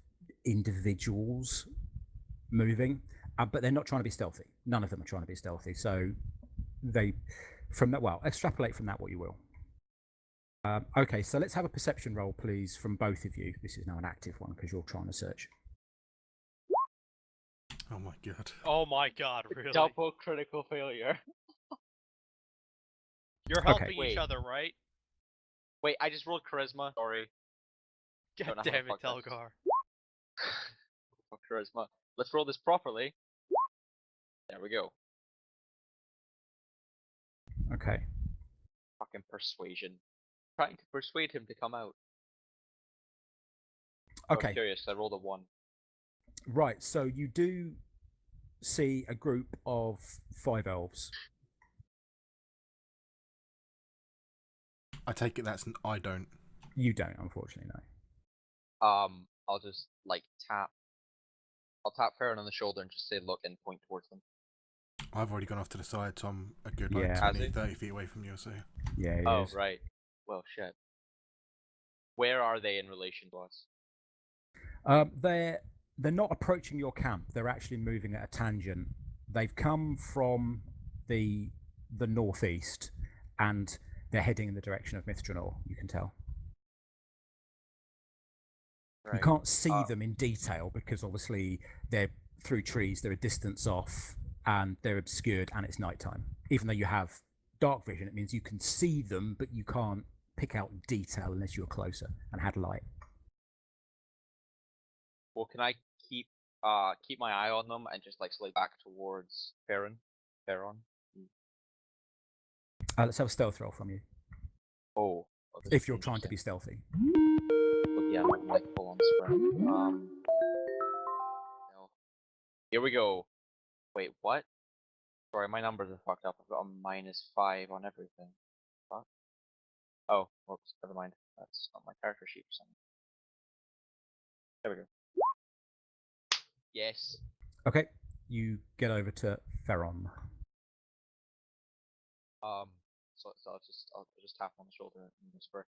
individuals moving, but they're not trying to be stealthy. None of them are trying to be stealthy. So they, from that, well, extrapolate from that what you will. Okay, so let's have a perception roll, please, from both of you. This is now an active one because you're trying to search. Oh my god. Oh my god, really? Double critical failure. You're Okay. helping each other, right? Wait, I just rolled charisma. Sorry. God Don't know how damn the it, fuck this- Telgar. Fuck charisma. Let's roll this properly. There we go. Okay. Fucking persuasion. Trying to persuade him to come out. I'm Okay. curious. I rolled a 1. Right. So you do see a group of 5 elves. I take it that's I don't. You don't, unfortunately, no. I'll just like tap. I'll tap Farron on the shoulder and just say look and point towards them. I've already gone off to the side, so I'm a good Yeah. like Has 20, he? 30 feet away from you, so. Yeah. It Oh is. right. Well shit. Where are they in relation to us? They're not approaching your camp. They're actually moving at a tangent. They've come from the northeast, and they're heading in the direction of Mithranor. You can tell. Right. You can't see them in detail because obviously they're through trees. They're a distance off, and they're obscured, and it's nighttime. Even though you have dark vision, it means you can see them, but you can't pick out detail unless you're closer and had light. Well, can I keep my eye on them and just like slide back towards Farron? Let's have a stealth roll from you Oh. This if is you're trying to be interesting. stealthy. But yeah, I'm like full on sprint. No. Here we go. Wait, what? Sorry, my numbers are fucked up. I've got a -5 on everything. What? Oh, whoops, never mind. That's not my character sheet for something. There we go. Yes. Okay, you get over to Ferron. So I'll just tap on the shoulder and whisper.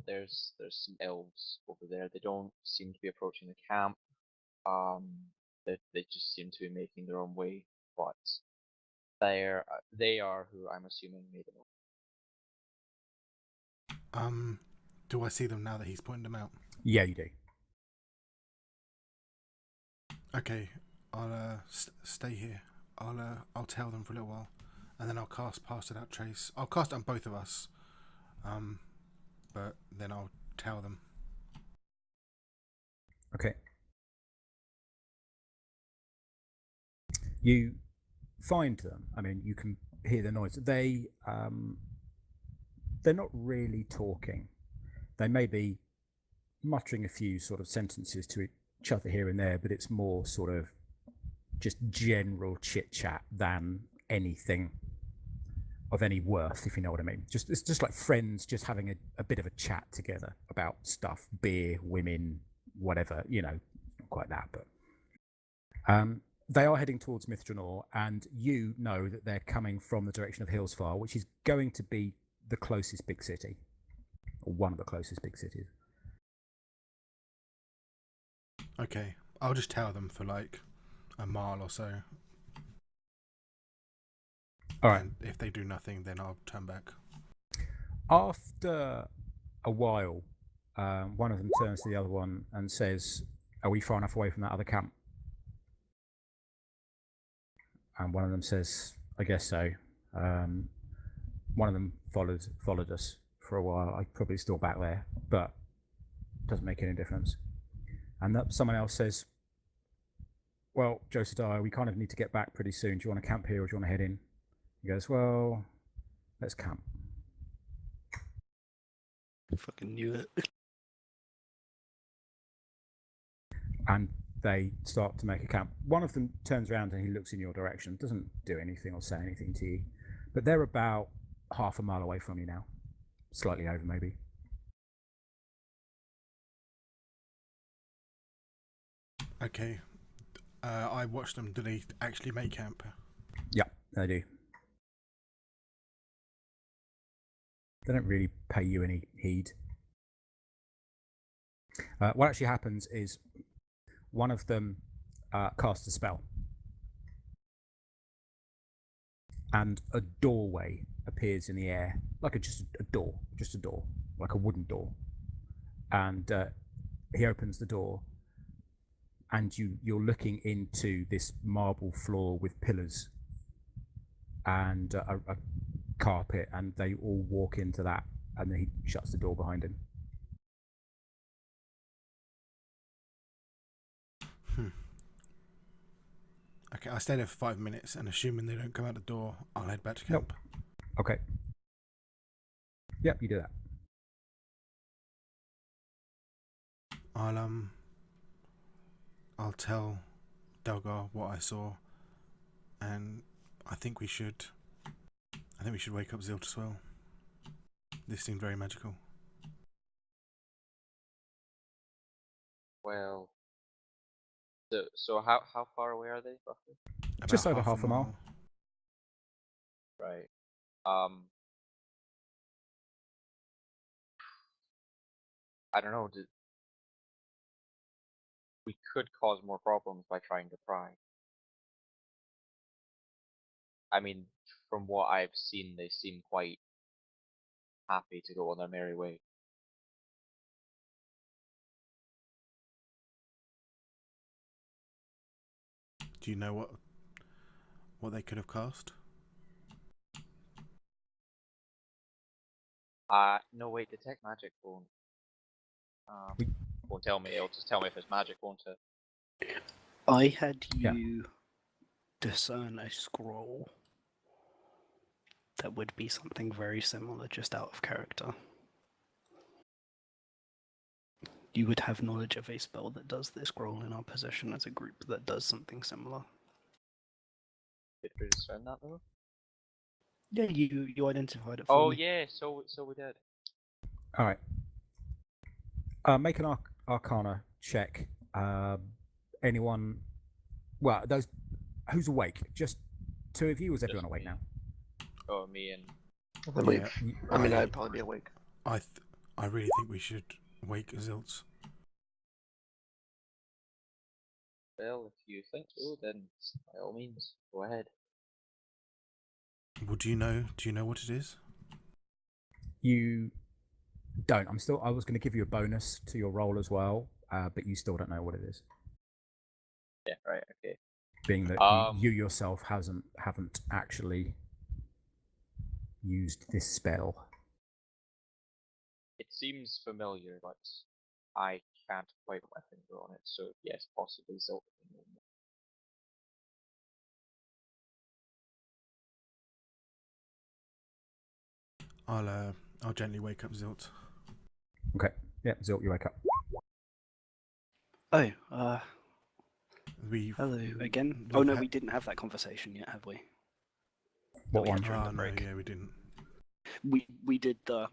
There's some elves over there. They don't seem to be approaching the camp. They just seem to be making their own way, but they are who I'm assuming made them. Do I see them now that he's pointed them out? Yeah, you do. Okay, I'll stay here. I'll tell them for a little while, and then I'll cast Pass Without Trace. I'll cast it on both of us, but then I'll tell them. Okay. You find them. I mean, you can hear the noise. They're not really talking. They may be muttering a few sort of sentences to each other here and there, but it's more sort of just general chit chat than anything of any worth, if you know what I mean. It's just like friends just having a bit of a chat together about stuff, beer, women, whatever, not quite that, but they are heading towards Mithranor, and you know that they're coming from the direction of Hillsfar, which is going to be the closest big city, or one of the closest big cities. Okay, I'll just tell them for like a mile or so. All right. And if they do nothing, then I'll turn back. After a while, one of them turns to the other one and says, "Are we far enough away from that other camp?" And one of them says, "I guess so." One of them followed us for a while. I'm probably still back there, but it doesn't make any difference. And someone else says, "Well, Josiah, we kind of need to get back pretty soon. Do you want to camp here or do you want to head in?" He goes, "Well, let's camp." I fucking knew it. And they start to make a camp. One of them turns around and he looks in your direction, doesn't do anything or say anything to you, but they're about half a mile away from you now, slightly over maybe. Okay, I watched them. Do they actually make camp? Yeah, they do. They don't really pay you any heed. What actually happens is one of them casts a spell, and a doorway appears in the air, like just a door, like a wooden door. And he opens the door, and you're looking into this marble floor with pillars and a carpet, and they all walk into that, and then he shuts the door behind him. Okay, I stay there for 5 minutes, and assuming they don't come out the door, I'll head back to camp. Okay. Yep, you do that. I'll tell Delgar what I saw, and I think we should wake up Zilt as well. This seemed very magical. Well, so how far away are they roughly? Just over half a mile. Right. I don't know. We could cause more problems by trying to pry. I mean, from what I've seen, they seem quite happy to go on their merry way. Do you know what they could have cast? No, wait, detect magic won't tell me. It'll just tell me if it's magic, won't it? I had you discern a scroll that would be something very similar, just out of character. You would have knowledge of a spell that does this scroll in our possession as a group that does something similar. Did we discern that though? Yeah, you identified it for me. Oh yeah, so we did. All right. Make an Arcana check. Anyone? Well, those who's awake? Just two of you, or is everyone Just awake me. now? Oh, me and I mean, I'd probably be awake. I really think we should wake Zilt. Well, if you think so, then by all means, go ahead. Well, do you know what it is? You don't. I was going to give you a bonus to your roll as well, but you still don't know what it is. Yeah, right, okay. Being that you yourself haven't actually used this spell. It seems familiar, but I can't quite put my finger on it, so yes, possibly Zilt. I'll gently wake up Zilt. Okay. Yeah, Zilt, you wake up. Oh, We've hello again. Oh no, we didn't have that conversation yet, have we? What we one? had during the no, break. yeah, we didn't. We did the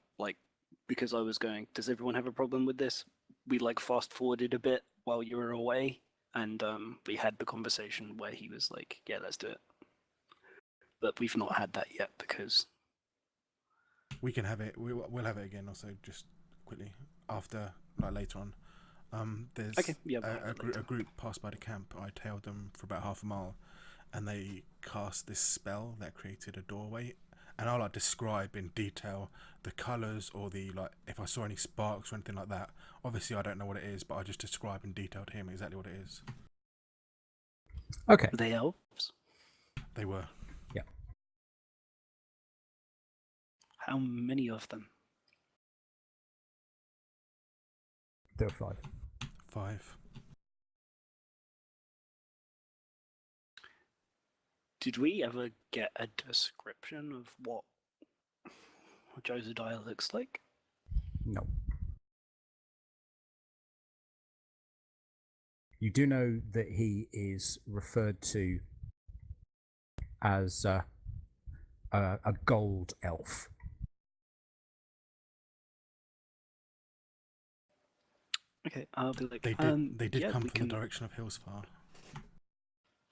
because I was going, does everyone have a problem with this? We fast forwarded a bit while you were away, and we had the conversation where he was like, yeah, let's do it. But we've not had that yet because We can have it. We'll have it again. Also, just quickly after, later on. There's okay, yeah, a group passed by the camp. I tailed them for about half a mile, and they cast this spell that created a doorway. And I'll describe in detail the colours or the if I saw any sparks or anything like that. Obviously, I don't know what it is, but I just describe in detail to him exactly what it is. Okay. Were they elves? They were. Yeah. How many of them? There were 5. 5. Did we ever get a description of what Josiah looks like? No. You do know that he is referred to as a gold elf. Okay, I'll be like. They did come from the direction of Hillsfar.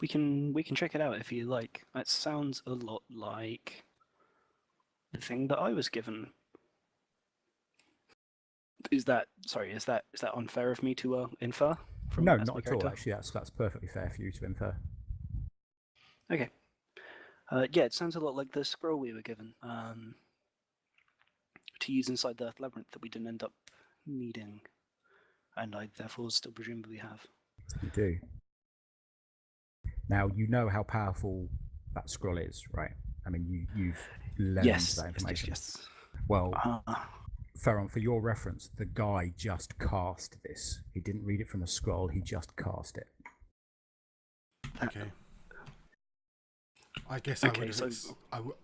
We can check it out if you like. That sounds a lot like the thing that I was given Is that unfair of me to infer from No, as not my at all. character? Actually, that's perfectly fair for you to infer. Okay. Yeah, it sounds a lot like the scroll we were given to use inside the labyrinth that we didn't end up needing, and I therefore still presumably have. You do. Now you know how powerful that scroll is, right? I mean, you've learned Yes, that information. yes. Well, Uh, Ferron, for your reference, the guy just cast this. He didn't read it from a scroll. He just cast it. Okay. I guess Okay,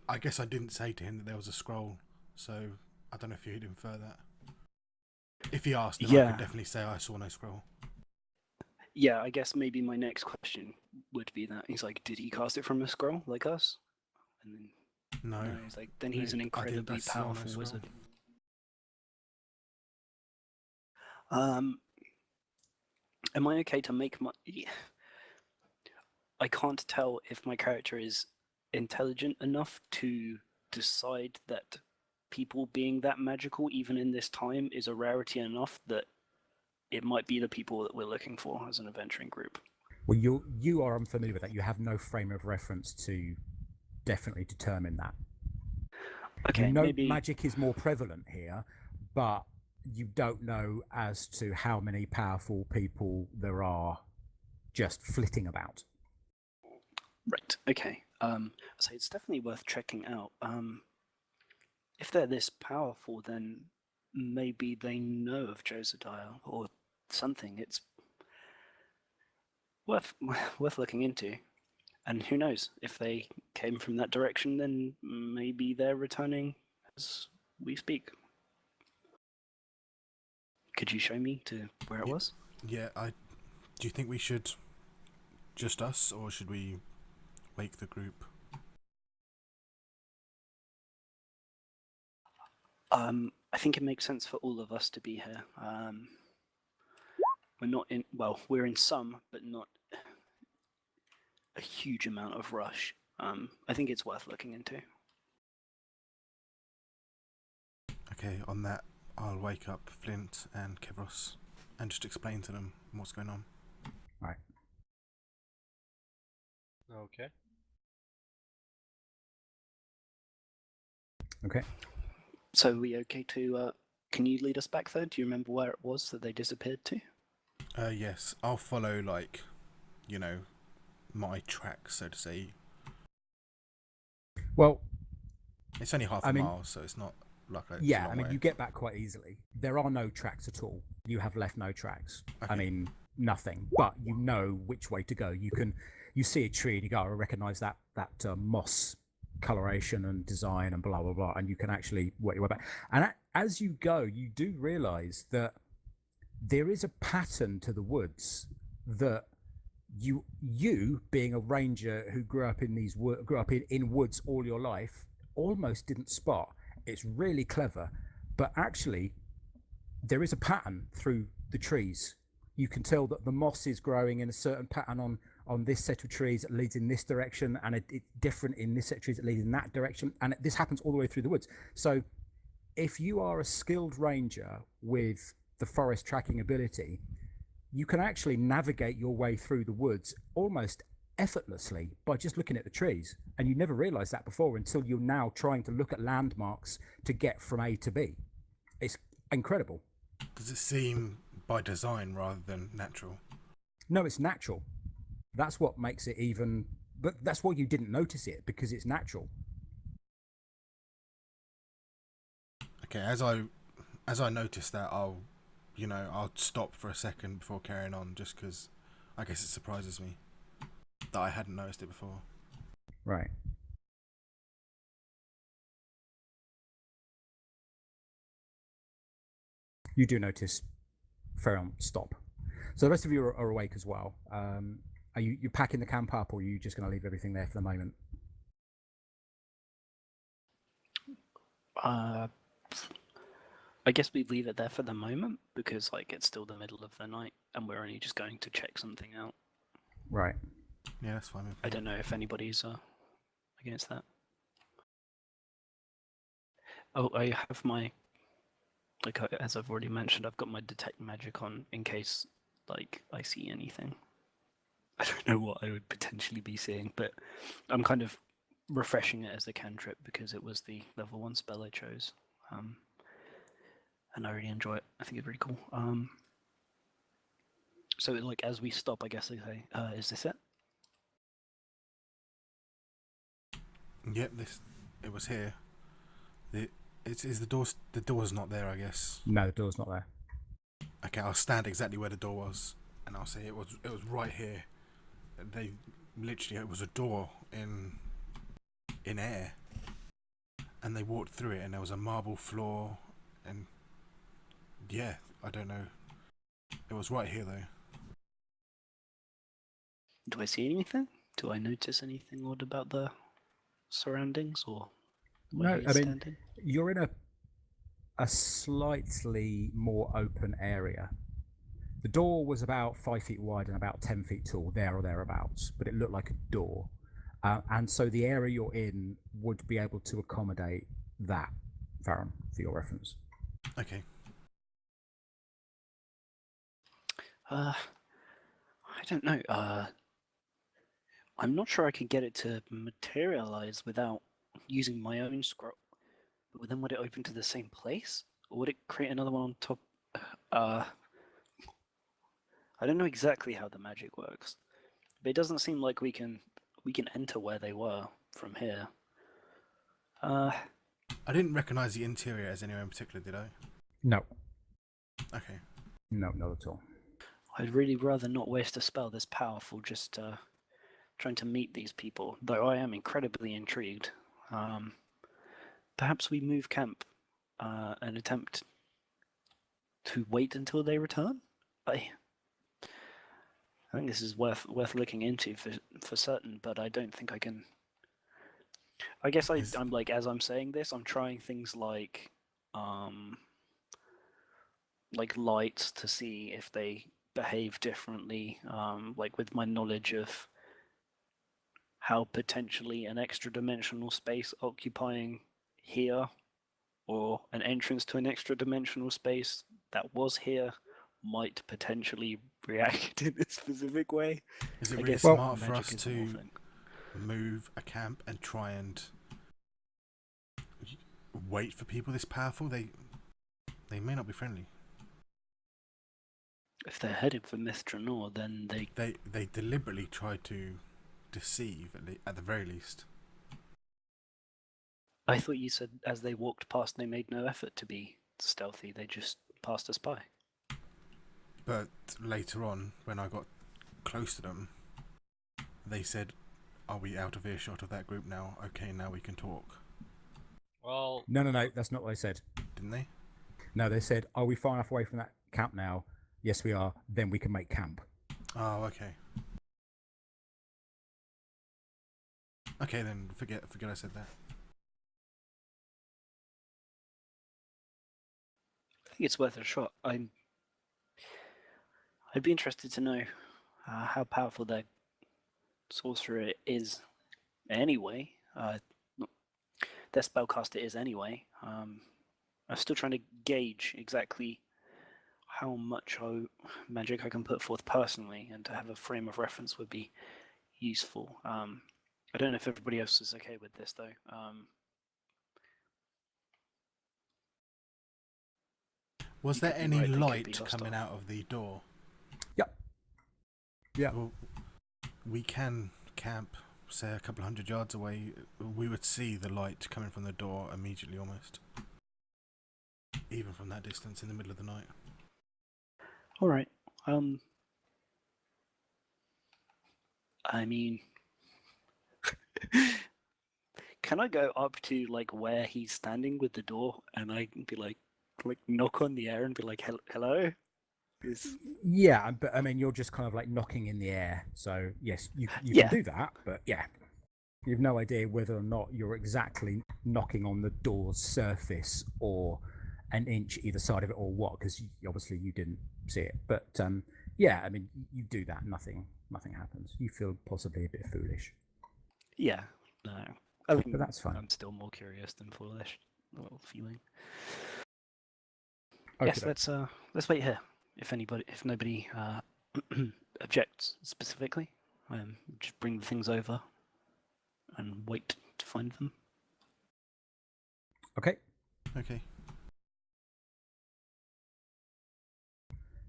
I guess I didn't say to him that there was a scroll, so I don't know if you'd infer that. If he asked, then I Yeah. could definitely say I saw no scroll. Yeah, I guess maybe my next question would be that he's like, did he cast it from a scroll like us? And then No. no, he's like, then he's an I incredibly saw no powerful scroll. wizard. Am I okay to make my? I can't tell if my character is intelligent enough to decide that people being that magical, even in this time, is a rarity enough that it might be the people that we're looking for as an adventuring group. Well, you are unfamiliar with that. You have no frame of reference to definitely determine that. Okay, you know maybe magic is more prevalent here, but you don't know as to how many powerful people there are just flitting about. right. Okay. So it's definitely worth checking out. If they're this powerful, then maybe they know of Josediah or something. It's worth looking into. And who knows, if they came from that direction, then maybe they're returning as we speak. Could you show me to where it was? Yeah, do you think we should just us, or should we wake the group? I think it makes sense for all of us to be here. We're not in, well, we're in some, but not a huge amount of rush. I think it's worth looking into. Okay, on that, I'll wake up Flint and Kevros and just explain to them what's going on. Right. Okay. Okay. So are we okay to, can you lead us back there? Do you remember where it was that they disappeared to? Yes, I'll follow, like, my track, so to say. Well, it's only half a mile, so it's not like a yeah. long I mean, way. you get back quite easily. There are no tracks at all. You have left no tracks. Okay. I mean, nothing. But you know which way to go. You see a tree and you go, I recognise that moss coloration and design and blah blah blah, and you can actually work your way back. And as you go, you do realise that there is a pattern to the woods that you being a ranger who grew up in woods all your life almost didn't spot. It's really clever, but actually there is a pattern through the trees. You can tell that the moss is growing in a certain pattern on this set of trees that leads in this direction, and it's different in this set of trees that leads in that direction, and this happens all the way through the woods. So if you are a skilled ranger with the forest tracking ability, you can actually navigate your way through the woods almost effortlessly by just looking at the trees. And you never realized that before until you're now trying to look at landmarks to get from A to B. It's incredible. Does it seem by design rather than natural? No, it's natural. That's what makes it even, but that's why you didn't notice it, because it's natural. Okay, as I notice that, I'll stop for a second before carrying on, just because I guess it surprises me that I hadn't noticed it before. Right. You do notice Ferron stop. So the rest of you are awake as well. Are you packing the camp up, or are you just going to leave everything there for the moment? I guess we leave it there for the moment, because it's still the middle of the night and we're only just going to check something out. Right. Yeah, that's fine with me. I don't know if anybody's against that. Oh, I have my like as I've already mentioned, I've got my detect magic on in case like I see anything. I don't know what I would potentially be seeing, but I'm kind of refreshing it as a cantrip because it was the level 1 spell I chose, and I really enjoy it. I think it's really cool. So like as we stop, I guess I say, is this it? Yep, it was here. Is the door? The door's not there, I guess. No, the door's not there. Okay, I'll stand exactly where the door was, and I'll say it was right here. They literally, it was a door in air, and they walked through it, and there was a marble floor, and yeah, I don't know. It was right here though. Do I see anything? Do I notice anything odd about the surroundings or where No, he's I mean, standing? you're in a slightly more open area. The door was about 5 feet wide and about 10 feet tall, there or thereabouts, but it looked like a door. And so the area you're in would be able to accommodate that, Farron, for your reference. Okay. I don't know. I'm not sure I could get it to materialize without using my own scroll. But then would it open to the same place? Or would it create another one on top? I don't know exactly how the magic works. But it doesn't seem like we can enter where they were from here. I didn't recognise the interior as anywhere in particular, did I? No. Okay. No, not at all. I'd really rather not waste a spell this powerful just trying to meet these people, though I am incredibly intrigued. Perhaps we move camp and attempt to wait until they return? I think this is worth looking into for certain, but I don't think I can. I guess I'm like, as I'm saying this, I'm trying things like lights to see if they behave differently, like with my knowledge of how potentially an extra dimensional space occupying here or an entrance to an extra dimensional space that was here might potentially react in a specific way. Is it I really guess smart for magic us is more to thing. move a camp and try and wait for people this powerful? They may not be friendly. If they're heading for Mithranor, then They deliberately tried to deceive at the very least. I thought you said as they walked past they made no effort to be stealthy, they just passed us by. But later on, when I got close to them, they said, "Are we out of earshot of that group now? Okay, now we can talk." Well, No, that's not what they said. Didn't they? No, they said, are we far enough away from that camp now? Yes, we are. Then we can make camp. Oh, okay. Okay, then forget I said that. I think it's worth a shot. I'd be interested to know how powerful their sorcerer is anyway. Their spellcaster is anyway. I'm still trying to gauge exactly how much magic I can put forth personally, and to have a frame of reference would be useful. I don't know if everybody else is okay with this though. Was there could be any right, they could be light hostile. coming out of the door? Yep. Yeah. Well, we can camp, say, a couple 100 yards away. We would see the light coming from the door immediately, almost. Even from that distance in the middle of the night. All right. I mean, can I go up to like where he's standing with the door, and I can be like knock on the air and be like, "Hello." Yeah, but I mean, you're just kind of like knocking in the air. So yes, you Yeah. can do that, but yeah, you've no idea whether or not you're exactly knocking on the door's surface or an inch either side of it or what, because obviously you didn't see it. But yeah, I mean, you do that, nothing happens. You feel possibly a bit foolish. Yeah. No. I mean, But that's fine. I'm still more curious than foolish. A little feeling. Yes, let's wait here. If nobody objects specifically, just bring the things over and wait to find them. Okay. Okay.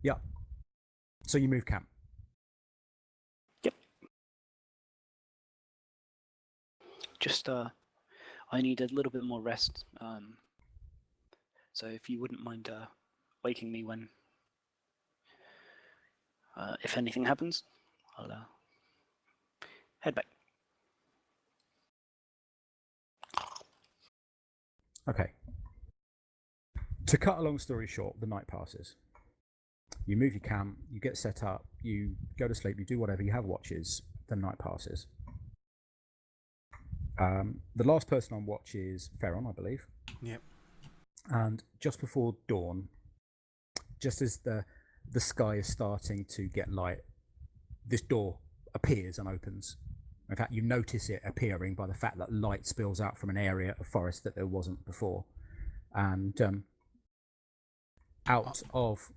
Yeah. So you move camp. Yep. Just I need a little bit more rest. So if you wouldn't mind waking me when if anything happens, I'll head back. Okay. To cut a long story short, the night passes. You move your camp, you get set up, you go to sleep, you do whatever, you have watches, the night passes. The last person on watch is Ferron, I believe. Yep. And just before dawn, just as the sky is starting to get light, this door appears and opens. In fact, you notice it appearing by the fact that light spills out from an area of forest that there wasn't before. And out of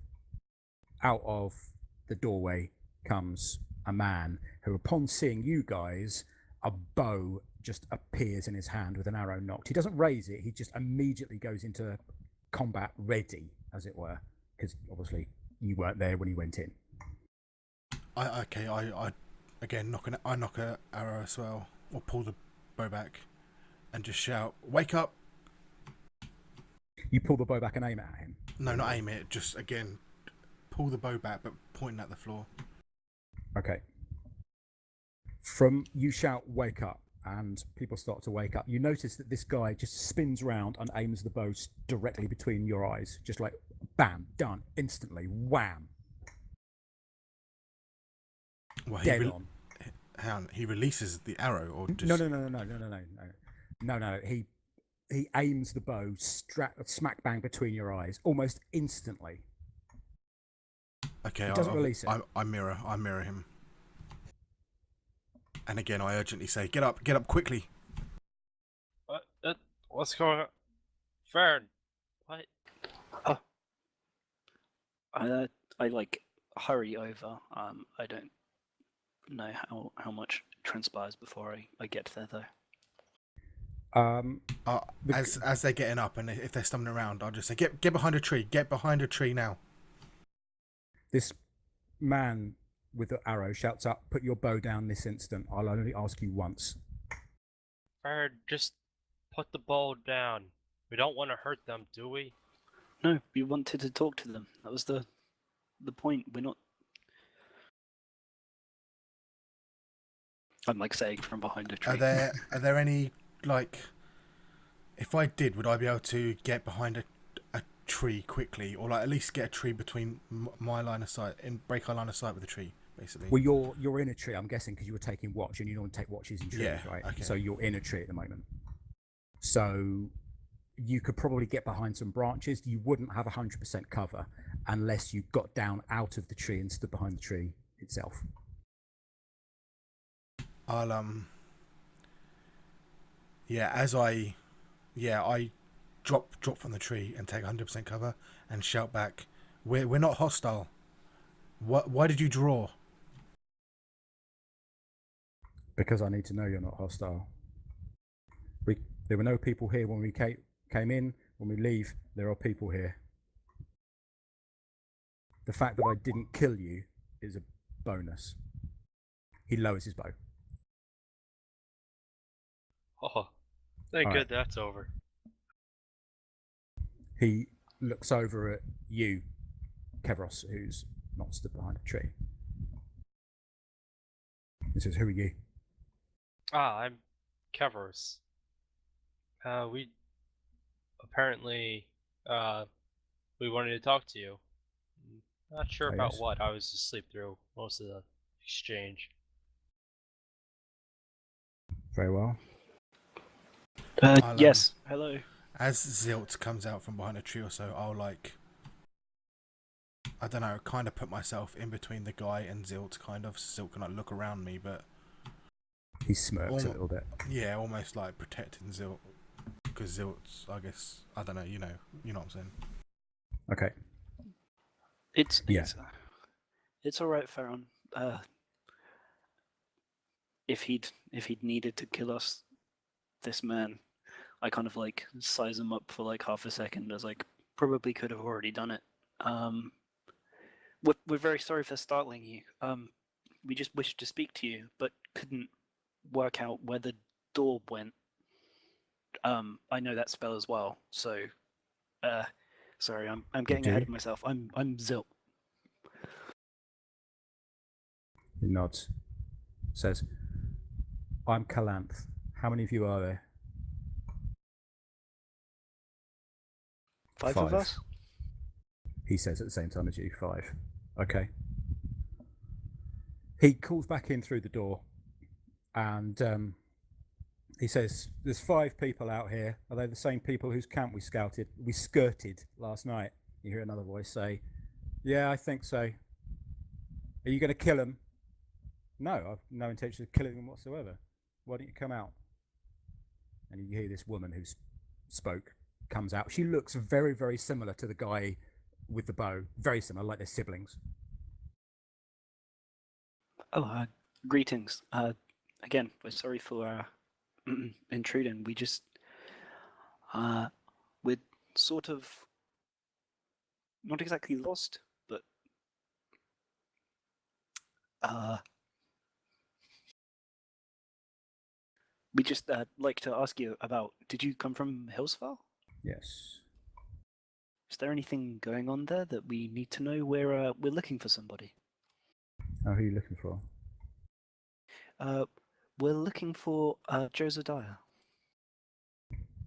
the doorway comes a man who, upon seeing you guys, a bow just appears in his hand with an arrow nocked. He doesn't raise it, he just immediately goes into combat ready, as it were, because obviously you weren't there when he went in. I again knock an arrow as well, or pull the bow back, and just shout, "Wake up!" You pull the bow back and aim it at him. No, not aim it. Just again, pull the bow back, but pointing at the floor. Okay. From you shout, "Wake up!" and people start to wake up. You notice that this guy just spins round and aims the bow directly between your eyes, just like bam, done, instantly, wham. Well, Dead on. He releases the arrow, or just No. He aims the bow smack bang between your eyes almost instantly. Okay, he doesn't release it. I mirror him, and again I urgently say, "Get up quickly!" What's going on, Fern? What? I like hurry over. I don't know how much transpires before I get there though. As they're getting up, and if they're stumbling around, I'll just say, "Get behind a tree! Get behind a tree now!" This man with the arrow shouts up, "Put your bow down this instant. I'll only ask you once." Fern, just put the bow down. We don't want to hurt them, do we? No, we wanted to talk to them. That was the point. We're not. I'm like saying from behind a tree. Are there any, like, if I did, would I be able to get behind a tree quickly, or like at least get a tree between my line of sight and break our line of sight with a tree, basically? Well, you're in a tree, I'm guessing, because you were taking watch, and you don't take watches in trees, Yeah, right? okay. So you're in a tree at the moment. So you could probably get behind some branches. You wouldn't have 100% cover unless you got down out of the tree and stood behind the tree itself. I'll I drop from the tree and take 100% cover and shout back, "We're not hostile. Why did you draw?" Because I need to know you're not hostile. There were no people here when we came in. When we leave, there are people here. The fact that I didn't kill you is a bonus. He lowers his bow. Oh, thank All God right. that's over. He looks over at you, Kevros, who's not stood behind a tree. He says, "Who are you?" I'm Kevros. We apparently we wanted to talk to you. Not sure Oh, about yes. what. I was asleep through most of the exchange. Very well. Yes. Hello. As Zilt comes out from behind a tree or so, I'll I don't know, kind of put myself in between the guy and Zilt, kind of. Zilt can look around me, but He smirks a little bit. yeah, almost like protecting Zilt, because Zilt's, I guess, I don't know, you know what I'm saying. Okay. It's Yeah. it's all right, Farron. If he'd needed to kill us, this man, I kind of like size him up for like half a second as like probably could have already done it. We're very sorry for startling you. We just wished to speak to you, but couldn't work out where the door went. I know that spell as well, so sorry, I'm getting ahead of myself. I'm Zilt. He nods. Says, I'm Calanth. How many of you are there? Five of us? He says at the same time as you, 5. Okay. He calls back in through the door and he says, there's 5 people out here. Are they the same people whose camp we skirted last night? You hear another voice say, yeah, I think so. Are you going to kill them? No, I've no intention of killing them whatsoever. Why don't you come out? And you hear this woman who spoke comes out. She looks very, very similar to the guy with the bow. Very similar, like they're siblings. Oh, greetings. Again, we're sorry for intruding. We just we're sort of not exactly lost, but we just like to ask you about. Did you come from Hillsfell? Yes. Is there anything going on there that we need to know? We're looking for somebody. Oh, who are you looking for? We're looking for Josiah.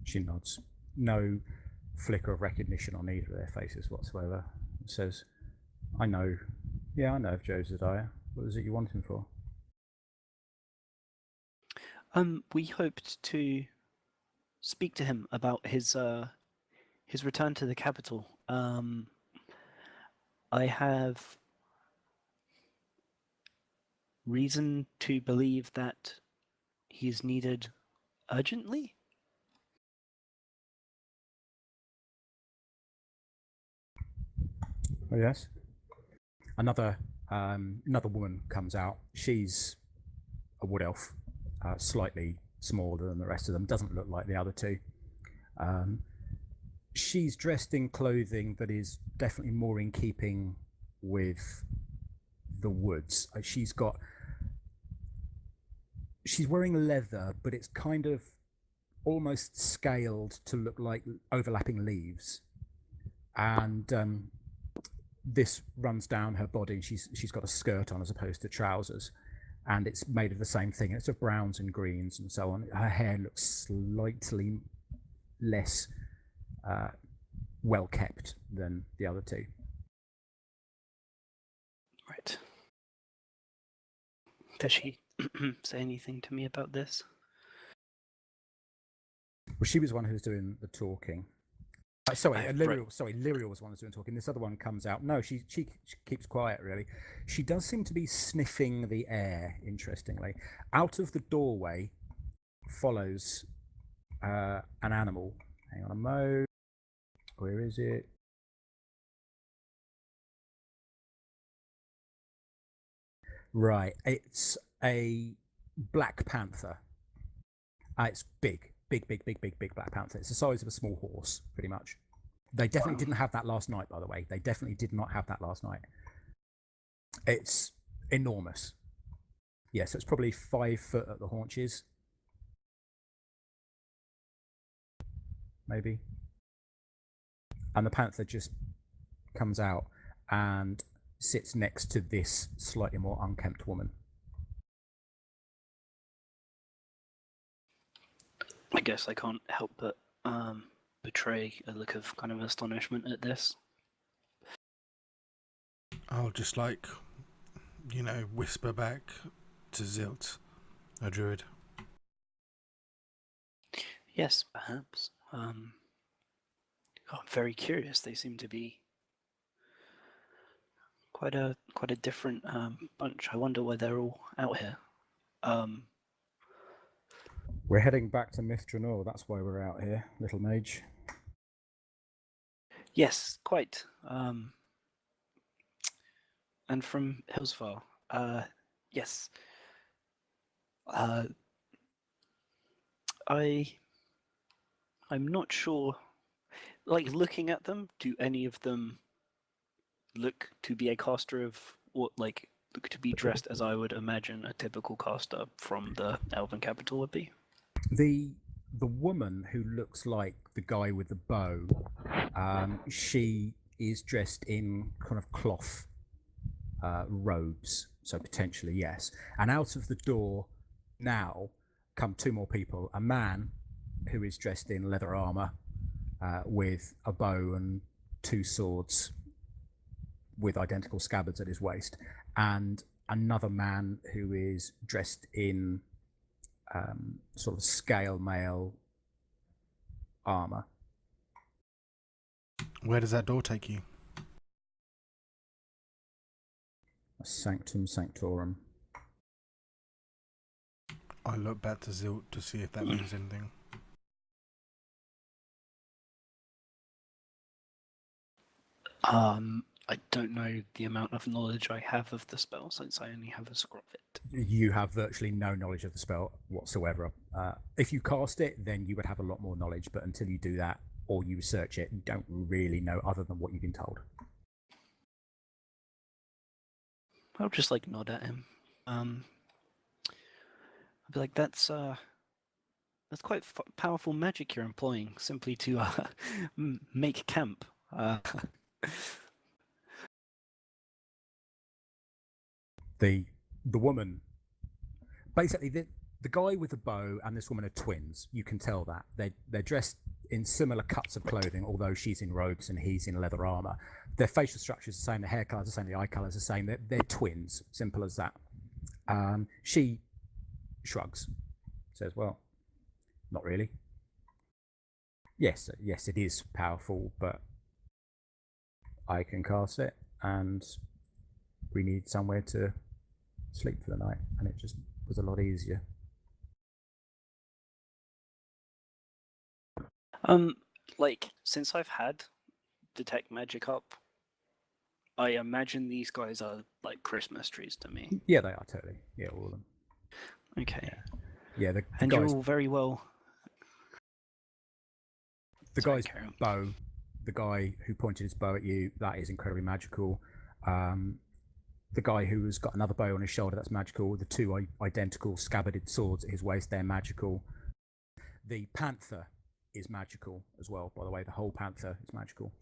She nods. No flicker of recognition on either of their faces whatsoever. Says, I know. Yeah, I know of Josiah. What is it you want him for? We hoped to speak to him about his return to the capital. I have reason to believe that he's needed urgently. Oh yes. Another woman comes out. She's a wood elf, slightly smaller than the rest of them. Doesn't look like the other 2. She's dressed in clothing that is definitely more in keeping with the woods. She's wearing leather, but it's kind of almost scaled to look like overlapping leaves, and this runs down her body. She's got a skirt on as opposed to trousers, and it's made of the same thing. It's of browns and greens and so on. Her hair looks slightly less well kept than the other 2. Right. Does she say anything to me about this? Well, she was the one who was doing the talking. Lyriel was the one who's doing talking. This other one comes out. No, she keeps quiet, really. She does seem to be sniffing the air, interestingly. Out of the doorway follows an animal. Hang on a mo. Where is it? Right. It's a black panther. It's big black panther. It's the size of a small horse, pretty much. They definitely didn't have that last night, by the way. They definitely did not have that last night. It's enormous. Yeah, so it's probably 5 foot at the haunches. Maybe. And the panther just comes out and sits next to this slightly more unkempt woman. I guess I can't help but betray a look of kind of astonishment at this. I'll just whisper back to Zilt, a druid. Yes, perhaps. I'm very curious. They seem to be quite a different bunch. I wonder why they're all out here. We're heading back to Mithranor. That's why we're out here, little mage. Yes, quite. And from Hillsfar. Yes. I'm not sure. Like, looking at them, do any of them look to be a caster of what, like, look to be dressed as I would imagine a typical caster from the Elven capital would be? The woman who looks like the guy with the bow, she is dressed in kind of cloth robes, so potentially yes. And out of the door now come two more people: a man who is dressed in leather armor with a bow and two swords with identical scabbards at his waist, and another man who is dressed in sort of scale mail armor. Where does that door take you? A sanctum sanctorum. I look back to Zilt to see if that means anything. I don't know the amount of knowledge I have of the spell since I only have a scroll of it. You have virtually no knowledge of the spell whatsoever. If you cast it, then you would have a lot more knowledge, but until you do that or you research it, you don't really know other than what you've been told. I'll just like nod at him. I'll be like, that's quite powerful magic you're employing simply to make camp. The woman, basically the guy with the bow and this woman are twins. You can tell that they're dressed in similar cuts of clothing, although she's in robes and he's in leather armor. Their facial structure is the same, their hair color is the same, the eye color is the same. They're twins, simple as that. She shrugs, says, "Well, not really. Yes, it is powerful, but I can cast it, and we need somewhere to sleep for the night, and it just was a lot easier." Like, since I've had Detect Magic up, I imagine these guys are like Christmas trees to me. Yeah, they are totally. Yeah, all of them. Okay. Yeah, the And guys, you're all very well. the Sorry, guy's carry on. bow, the guy who pointed his bow at you, that is incredibly magical. The guy who has got another bow on his shoulder, that's magical. The two identical scabbarded swords at his waist, they're magical. The panther is magical as well, by the way. The whole panther is magical.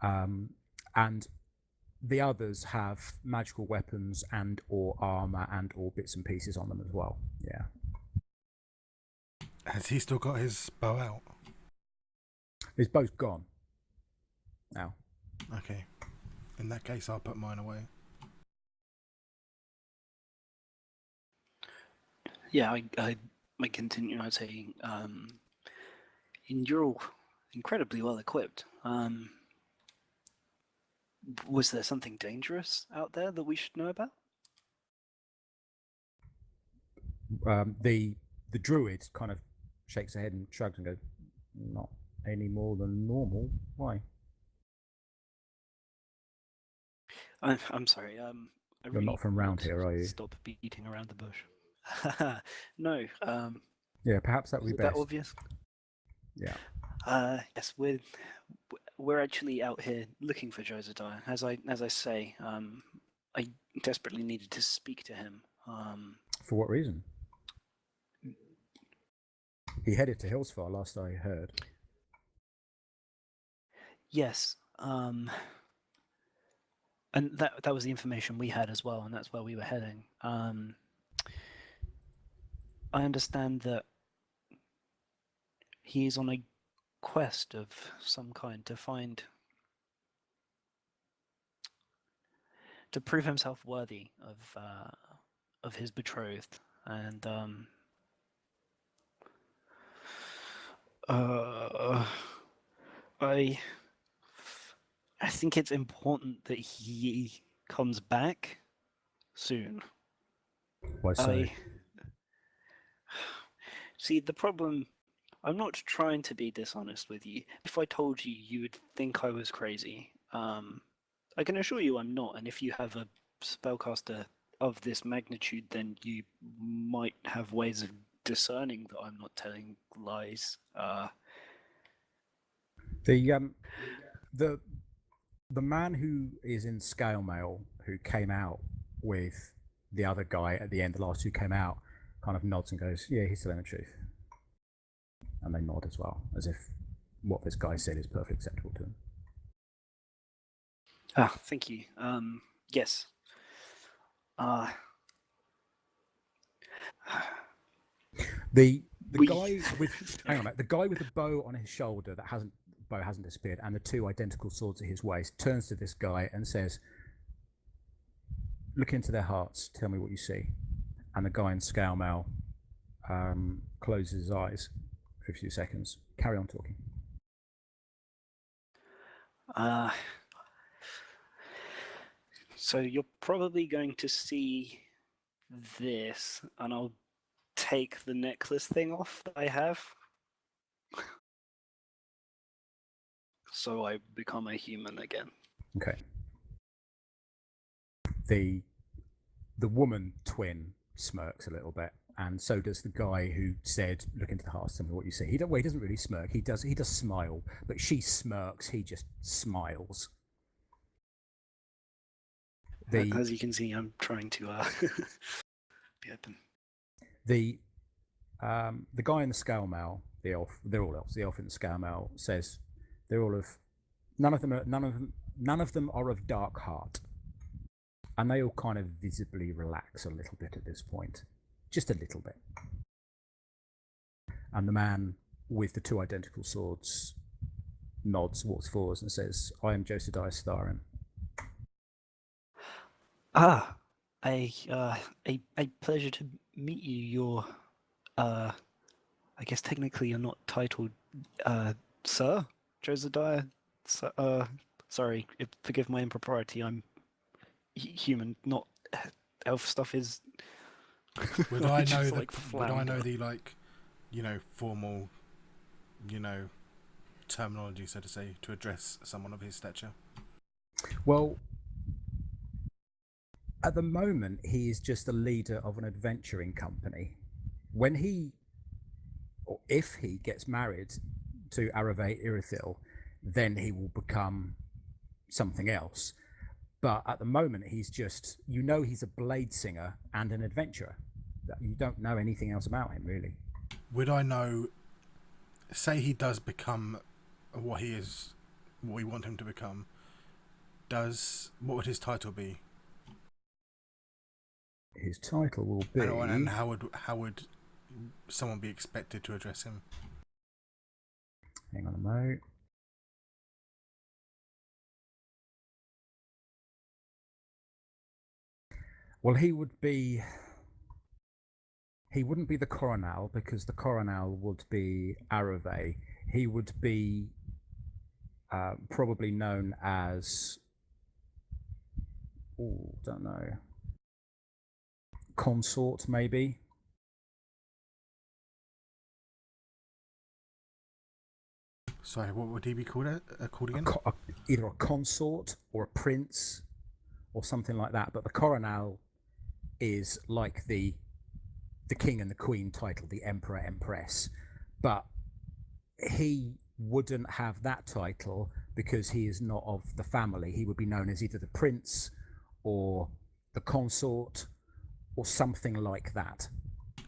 And the others have magical weapons and or armor and or bits and pieces on them as well. Yeah. Has he still got his bow out? His bow's gone now. Okay. In that case, I'll put mine away. Yeah, I continue. I'd say, and you're all incredibly well equipped. Was there something dangerous out there that we should know about? The druid kind of shakes her head and shrugs and goes, "Not any more than normal. Why?" I'm sorry. I You're really not from round want to here, are you? Stop beating around the bush. No. Yeah, perhaps that would be Is that best. obvious? Yeah. Yes, we're actually out here looking for Josediah. As I say, I desperately needed to speak to him. For what reason? He headed to Hillsfar, last I heard. Yes. And that was the information we had as well, and that's where we were heading. I understand that he is on a quest of some kind to prove himself worthy of his betrothed, and I think it's important that he comes back soon. Why so? See, the problem I'm not trying to be dishonest with you. If I told you, you would think I was crazy. I can assure you I'm not, and if you have a spellcaster of this magnitude, then you might have ways of discerning that I'm not telling lies. The the man who is in scale mail, who came out with the other guy at the end, the last two came out, kind of nods and goes, "Yeah, he's telling the truth," and they nod as well, as if what this guy said is perfectly acceptable to them. Thank you. Yes. The We- guy with hang on a minute, the guy with the bow on his shoulder that hasn't disappeared, and the two identical swords at his waist, turns to this guy and says, "Look into their hearts. Tell me what you see." And the guy in scale mail closes his eyes for a few seconds. Carry on talking. So you're probably going to see this, and I'll take the necklace thing off that I have. So I become a human again. Okay. The woman twin smirks a little bit, and so does the guy who said, "Look into the heart, tell me what you see." He doesn't really smirk. He does smile, but she smirks. He just smiles. As you can see, I'm trying to be open. The guy in the scale mail, the elf, they're all elves. The elf in the scale mail says, "They're all of none of them are of dark heart," and they all kind of visibly relax a little bit at this point, just a little bit. And the man with the two identical swords nods, walks forwards, and says, "I am Josiah Starin." A pleasure to meet you. You're, I guess technically you're not titled, Sir Josiah. Sorry, forgive my impropriety. I'm human, not elf stuff is. Would I know just, the? like, Would I know flounder. the formal, terminology, so to say, to address someone of his stature? Well, at the moment, he is just the leader of an adventuring company. When he, or if he gets married to Arave Irithil, then he will become something else. But at the moment, he's just, he's a blade singer and an adventurer. You don't know anything else about him, really. Would I know, say he does become what he is, what we want him to become, what would his title be? His title will be... And how would someone be expected to address him? Hang on a moment. Well, he wouldn't be the coronel, because the coronel would be Arave. He would be probably known as, don't know, consort, maybe. Sorry, what would he be called again? Either a consort or a prince or something like that. But the coronel is like the king and the queen title, the emperor, empress. But he wouldn't have that title because he is not of the family. He would be known as either the prince or the consort or something like that.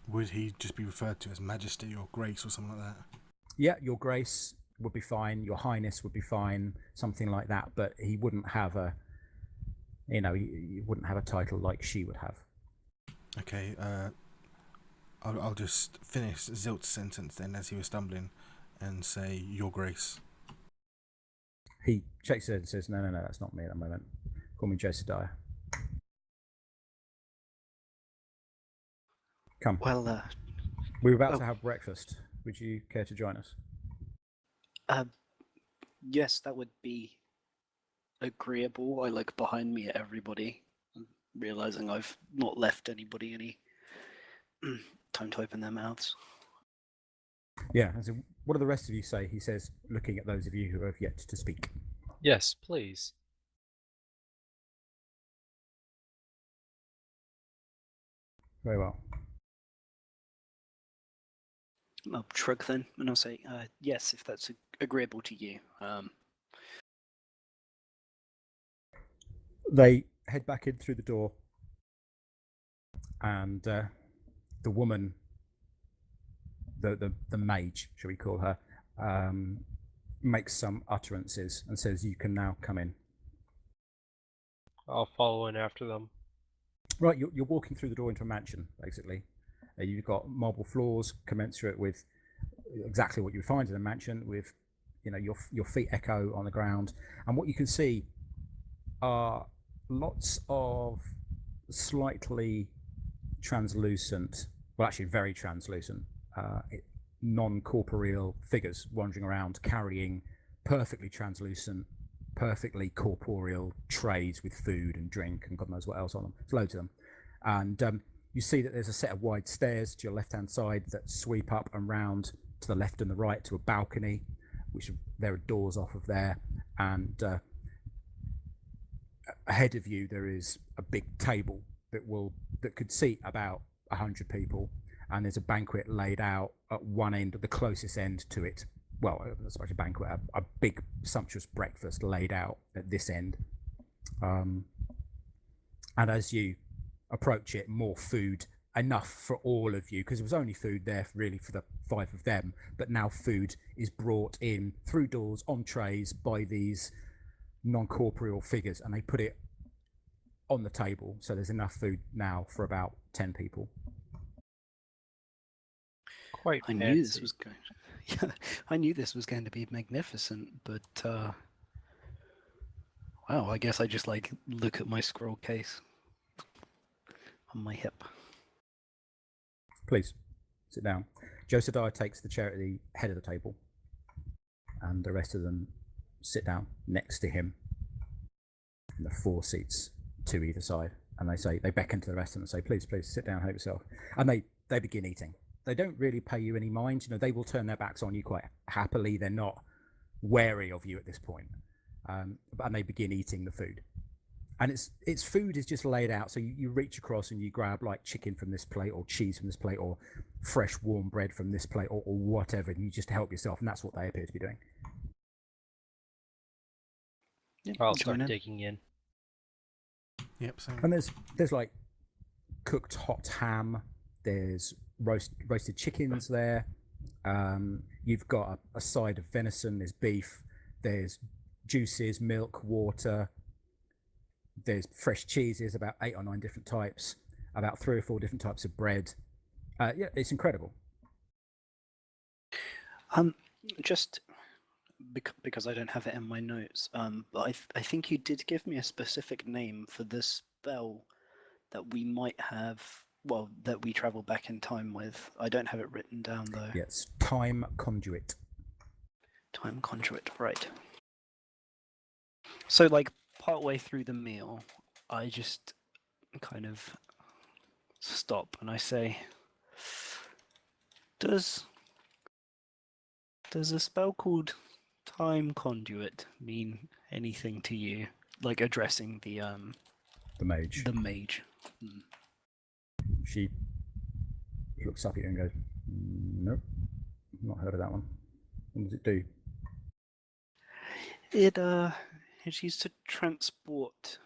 Would he just be referred to as Majesty or Grace or something like that? Yeah, Your Grace would be fine. Your Highness would be fine. Something like that. But he wouldn't have he wouldn't have a title like she would have. Okay, I'll just finish Zilt's sentence then as he was stumbling and say, Your Grace. He shakes his head and says, no, that's not me at the moment. Call me Josiah. Come. Well, we were about to have breakfast. Would you care to join us? Yes, that would be agreeable. I look behind me at everybody, realizing I've not left anybody any time to open their mouths. Yeah. So what do the rest of you say? He says, looking at those of you who have yet to speak. Yes, please. Very well. I'll shrug then, and I'll say, yes, if that's agreeable to you. They head back in through the door, and the woman, the mage, shall we call her, makes some utterances and says, "You can now come in." I'll follow in after them. Right, you're walking through the door into a mansion, basically. You've got marble floors commensurate with exactly what you would find in a mansion, with your feet echo on the ground, and what you can see are lots of slightly translucent, well, actually very translucent, non-corporeal figures wandering around carrying perfectly translucent, perfectly corporeal trays with food and drink and God knows what else on them. There's loads of them. And you see that there's a set of wide stairs to your left-hand side that sweep up and round to the left and the right to a balcony, which there are doors off of there. And ahead of you, there is a big table that could seat about 100 people. And there's a banquet laid out at one end, at the closest end to it. Well, it's not a banquet, a big sumptuous breakfast laid out at this end. And as you approach it, more food, enough for all of you, because there was only food there really for the 5 of them, but now food is brought in through doors on trays by these non-corporeal figures, and they put it on the table, so there's enough food now for about 10 people. Quite I fancy. knew this was going. Yeah, I knew this was going to be magnificent, but wow, I guess I just look at my scroll case on my hip. Please sit down. Josiah takes the chair at the head of the table, and the rest of them sit down next to him in the 4 seats to either side. And they beckon to the rest of them and say, please sit down, help yourself. And they begin eating. They don't really pay you any mind. They will turn their backs on you quite happily. They're not wary of you at this point. And they begin eating the food. And its food is just laid out. So you reach across and you grab like chicken from this plate, or cheese from this plate, or fresh warm bread from this plate, or whatever. And you just help yourself. And that's what they appear to be doing. Yeah, I'll join start in. digging in. Yep, same. And there's like cooked hot ham. There's roasted chickens there. You've got a side of venison. There's beef. There's juices, milk, water. There's fresh cheeses, about 8 or 9 different types. About 3 or 4 different types of bread. Yeah, it's incredible. Just because I don't have it in my notes. But I think you did give me a specific name for this spell that we might have. Well, that we travel back in time with. I don't have it written down though. Yes, time conduit. Time conduit, right. So partway through the meal, I just kind of stop and I say, Does a spell called time conduit mean anything to you? Addressing the mage. The mage. She looks up at you and goes, nope, not heard of that one. What does it do? It's used to transport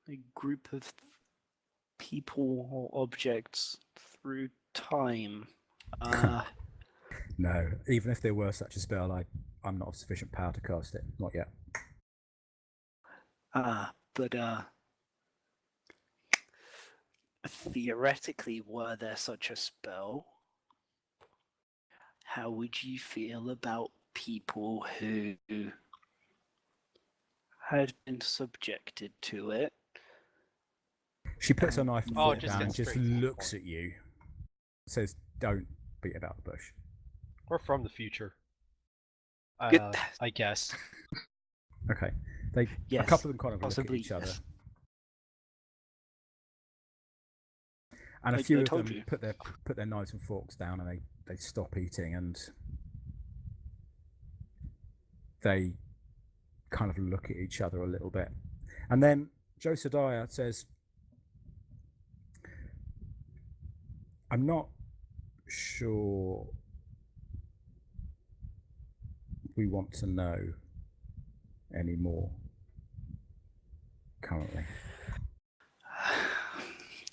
a group of people or objects through time. No, even if there were such a spell, I'm not of sufficient power to cast it. Not yet. But theoretically, were there such a spell, how would you feel about people who had been subjected to it? She puts her knife and Oh, fork just down get and just straight to the looks point. at you. Says, don't beat about the bush. We're from the future. Good. I guess. Okay. Yes, a couple of them kind of possibly look at each other. yes. And a I few of told them you. put their knives and forks down, and they stop eating, and they kind of look at each other a little bit. And then Josiah says, I'm not sure we want to know anymore currently.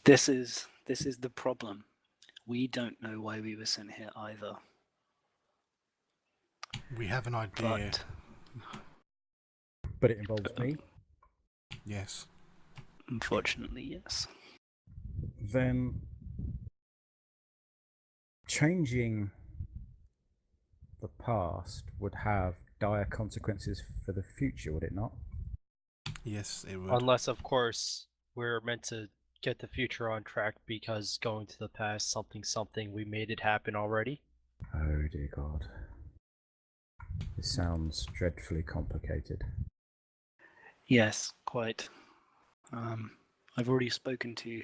This is the problem. We don't know why we were sent here either. We have an idea. But it involves me. Yes. Unfortunately, yes. Then changing the past would have dire consequences for the future, would it not? Yes, it would. Unless, of course, we're meant to get the future on track because going to the past, something, we made it happen already. Oh dear God. This sounds dreadfully complicated. Yes, quite. I've already spoken to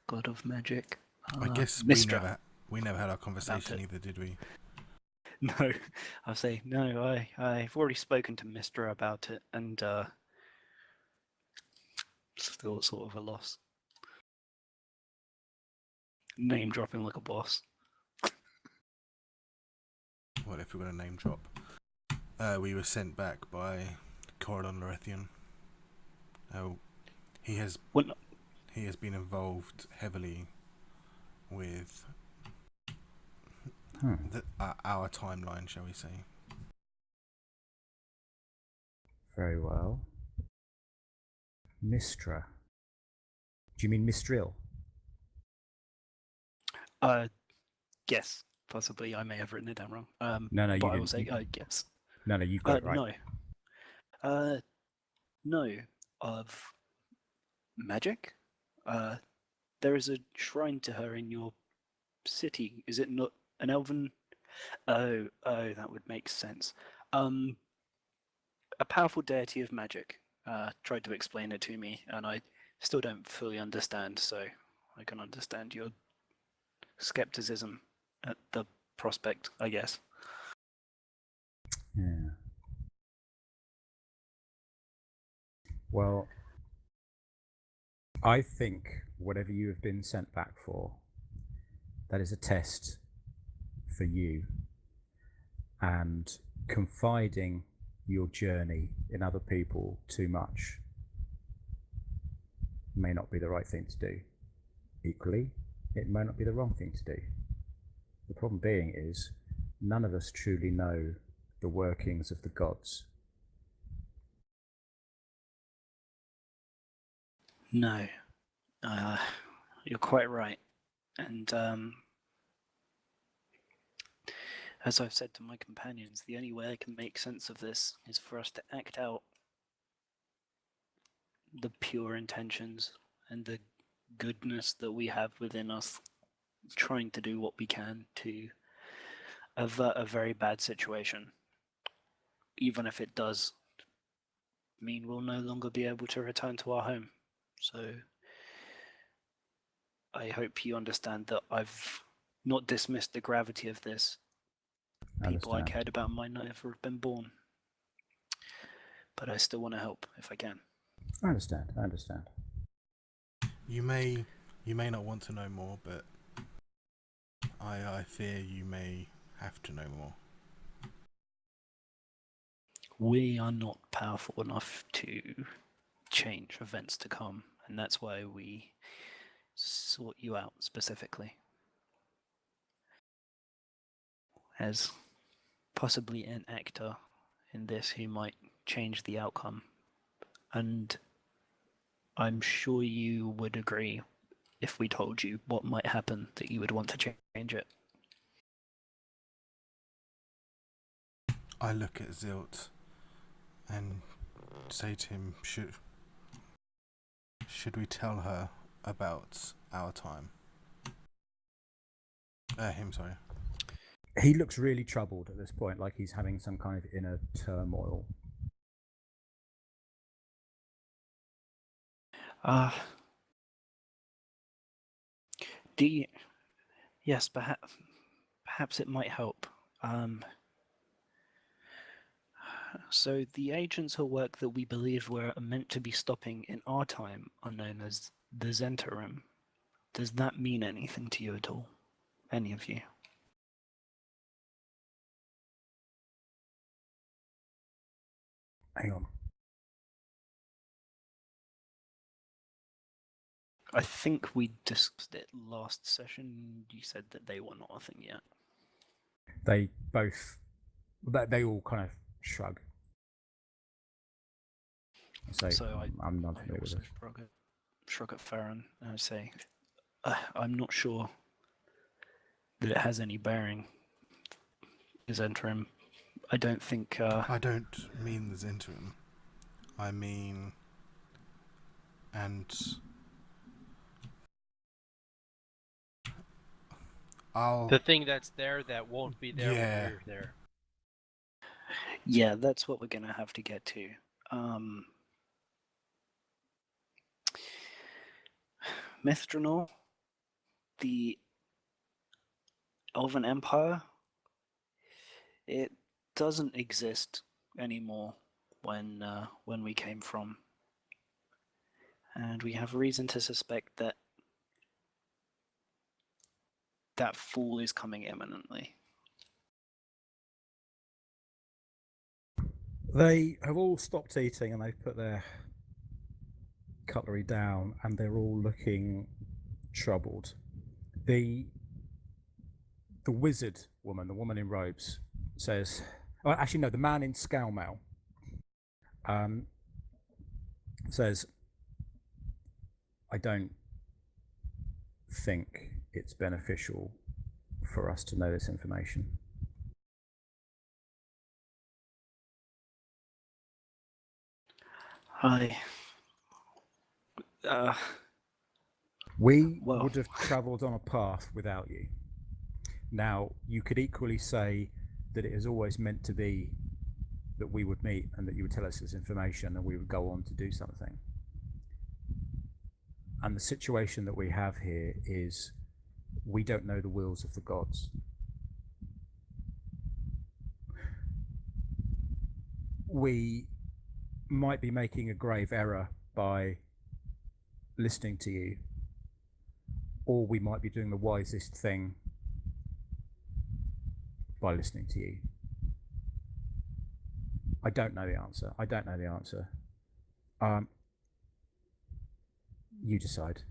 God of Magic. I guess Mistra. we never had our conversation either, did we? No, I'll say no. I've already spoken to Mistra about it, and still sort of a loss. Name dropping like a boss. What if we're going to name drop? We were sent back by Corridon Lorethian. He has been involved heavily with our timeline, shall we say. Very well. Mistra. Do you mean Mistril? Yes, possibly. I may have written it down wrong. No, you but didn't. I will say, yes. No, you've got it right. No. No. Of magic? There is a shrine to her in your city. Is it not an elven? Oh, that would make sense. A powerful deity of magic tried to explain it to me, and I still don't fully understand, so I can understand your skepticism at the prospect, I guess. Yeah. Well, I think whatever you have been sent back for, that is a test for you. And confiding your journey in other people too much may not be the right thing to do. Equally, it may not be the wrong thing to do. The problem being is none of us truly know the workings of the gods. No, you're quite right. And as I've said to my companions, the only way I can make sense of this is for us to act out the pure intentions and the goodness that we have within us, trying to do what we can to avert a very bad situation, even if it does mean we'll no longer be able to return to our home. So I hope you understand that I've not dismissed the gravity of this. People I cared about might not have been born, but I still want to help if I can. I understand. You may not want to know more, but I fear you may have to know more. We are not powerful enough to change events to come, and that's why we sought you out specifically. As possibly an actor in this who might change the outcome. And I'm sure you would agree, if we told you what might happen, that you would want to change it. I look at Zilt and say to him, should we tell her about our time? Him, sorry. He looks really troubled at this point, like he's having some kind of inner turmoil. Do you... Yes, perhaps it might help. So the agents or work that we believe we're meant to be stopping in our time are known as the Zentarim. Does that mean anything to you at all? Any of you? Hang on. I think we discussed it last session. You said that they were not a thing yet. They both, they all kind of shrug. So I'm not familiar with it. Shrug at Farron and I say, I'm not sure that it has any bearing. Is Zentarim. I don't think. I don't mean the Zentarim. I mean, and The thing that's there that won't be there Yeah. when we're there. Yeah, that's what we're gonna have to get to. Mithranor, the Elven Empire, it doesn't exist anymore when we came from, and we have reason to suspect that that fall is coming imminently. They have all stopped eating and they've put their cutlery down and they're all looking troubled. The wizard woman, the woman in robes, says, oh, actually no, the man in scowl mail says, I don't think it's beneficial for us to know this information. We would have travelled on a path without you. Now, you could equally say that it is always meant to be that we would meet and that you would tell us this information and we would go on to do something. And the situation that we have here is we don't know the wills of the gods. We might be making a grave error by listening to you, or we might be doing the wisest thing by listening to you. I don't know the answer. I don't know the answer. You decide.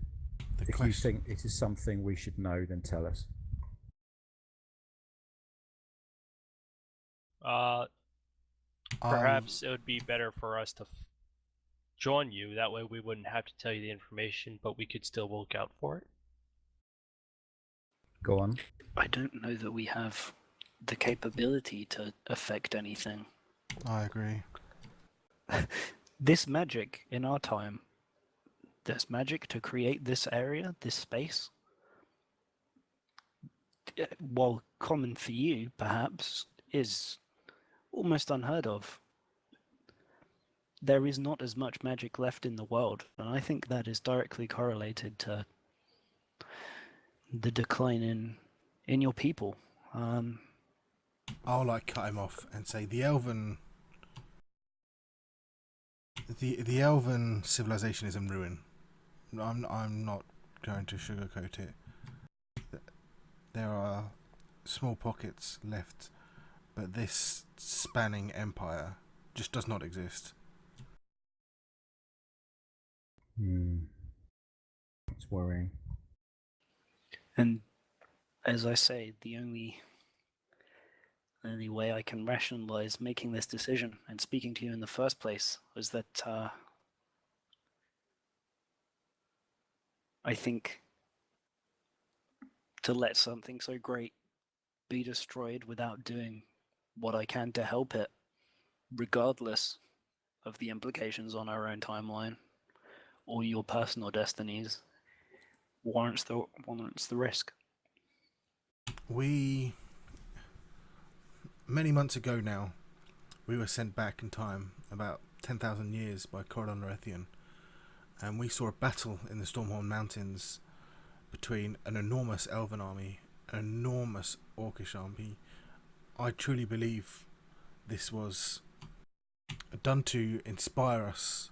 If you think it is something we should know, then tell us. Perhaps it would be better for us to join you. That way we wouldn't have to tell you the information, but we could still look out for it. Go on. I don't know that we have the capability to affect anything. I agree. This magic in our time, this magic to create this area, this space, while common for you, perhaps, is almost unheard of. There is not as much magic left in the world, and I think that is directly correlated to the decline in your people. I'll cut him off and say the elven civilization is in ruin. I'm not going to sugarcoat it. There are small pockets left, but this spanning empire just does not exist. It's worrying. And as I say, the only way I can rationalize making this decision and speaking to you in the first place was that I think to let something so great be destroyed without doing what I can to help it, regardless of the implications on our own timeline or your personal destinies, warrants the risk. Many months ago now, we were sent back in time about 10,000 years by Coron Lorethian, and we saw a battle in the Stormhorn Mountains between an enormous elven army, an enormous orcish army. I truly believe this was done to inspire us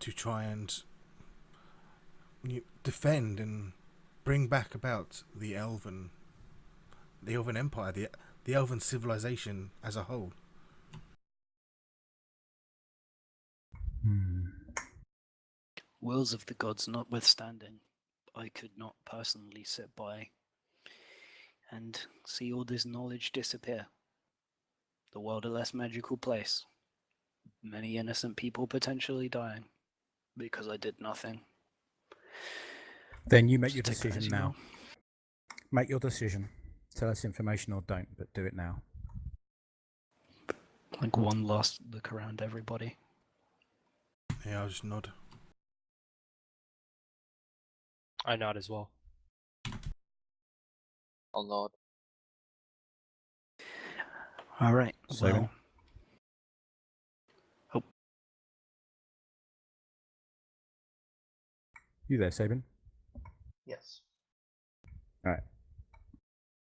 to try and defend and bring back about the elven empire, the elven civilization as a whole. Wills of the gods notwithstanding, I could not personally sit by and see all this knowledge disappear. The world a less magical place. Many innocent people potentially dying because I did nothing. Then you make Just your take that as decision you now. will. Make your decision. Tell us information or don't, but do it now. Like one last look around everybody. Yeah, I'll just nod. I nod as well. I'll nod. All right. Simon? Well. Oh, You there, Sabin? Yes. All right.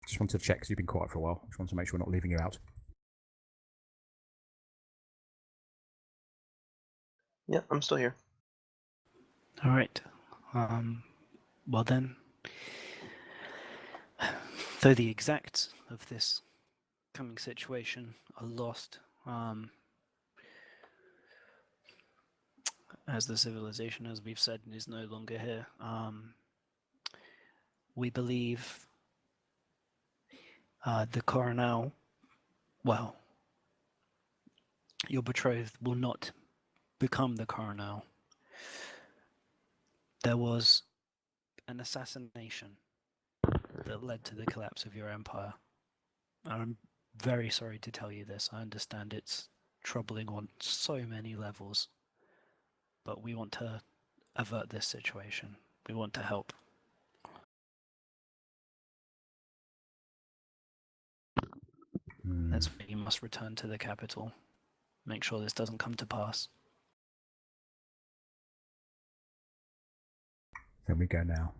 Just wanted to check because you've been quiet for a while. Just wanted to make sure we're not leaving you out. Yeah, I'm still here. all right. Well then, though the exacts of this coming situation are lost, as the civilization, as we've said, is no longer here, we believe the coronel, well, your betrothed will not become the coronel. There was an assassination that led to the collapse of your empire. I'm very sorry to tell you this. I understand it's troubling on so many levels, but we want to avert this situation. We want to help. That's why you must return to the capital. Make sure this doesn't come to pass. Then we go now.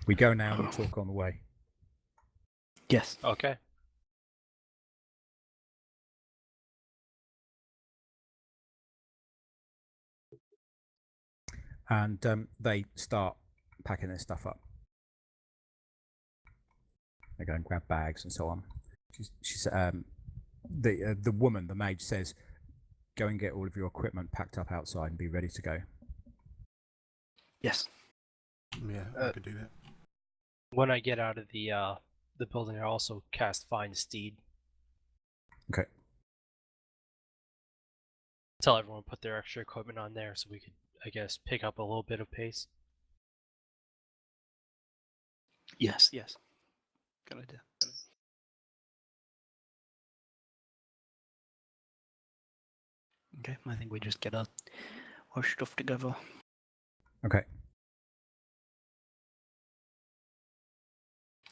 We go now and we talk on the way. Yes. Okay. And they start packing their stuff up. They go and grab bags and so on. She's the woman, the maid, says, "Go and get all of your equipment packed up outside and be ready to go." Yes. Yeah, I could do that. When I get out of the building, I also cast Find Steed. Okay. Tell everyone to put their extra equipment on there so we could, I guess, pick up a little bit of pace. Yes. Yes. Good idea. Okay, I think we just get our stuff together. Okay.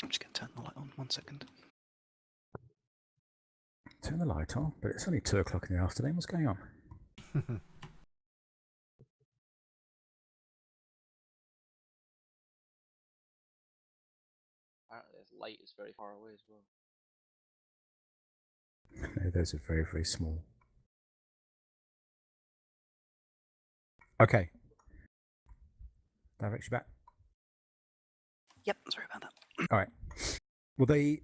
I'm just going to turn the light on 1 second. Turn the light on, but it's only 2 o'clock in the afternoon. What's going on? Apparently, this light is very far away as well. No, those are very, very small. Okay. Direct you back. Yep, sorry about that. All right. Well, the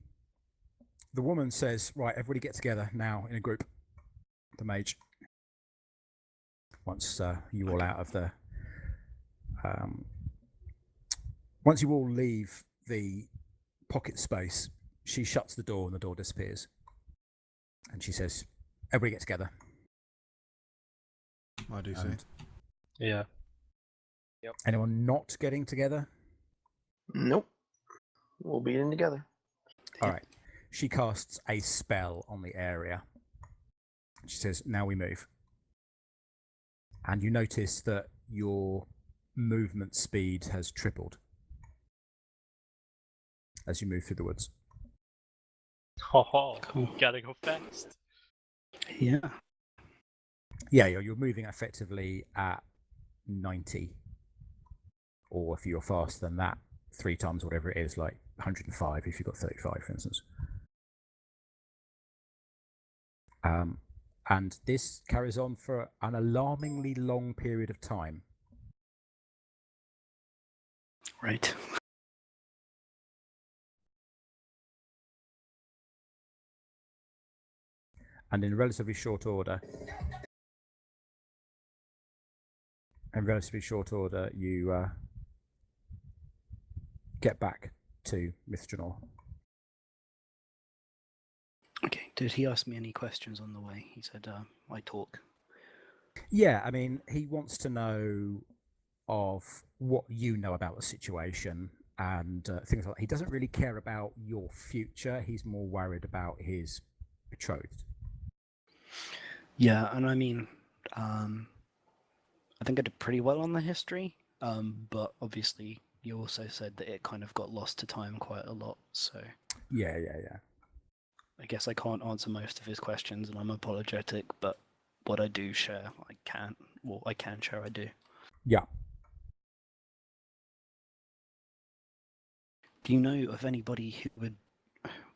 woman says, "Right, everybody get together now in a group." The mage. Once you all out of the, once you all leave the pocket space, she shuts the door and the door disappears. And she says, "Everybody get together." I do see. Yeah. Anyone not getting together? Nope. We'll be in together. All right. She casts a spell on the area. She says, "Now we move." And you notice that your movement speed has tripled as you move through the woods. Oh, Cool. gotta go fast. Yeah. Yeah, you're moving effectively at 90, or if you're faster than that, 3 times whatever it is, like 105 if you've got 35, for instance. And this carries on for an alarmingly long period of time. Right. And in relatively short order, you get back to Mithranor. Okay. Did he ask me any questions on the way? He said I talk. Yeah, I mean, he wants to know of what you know about the situation and things like that. He doesn't really care about your future. He's more worried about his betrothed. Yeah, and I mean, I think I did pretty well on the history, but obviously you also said that it kind of got lost to time quite a lot, so... Yeah. I guess I can't answer most of his questions, and I'm apologetic, but what I do share, I can. Well, I can share, I do. Yeah. Do you know of anybody who would,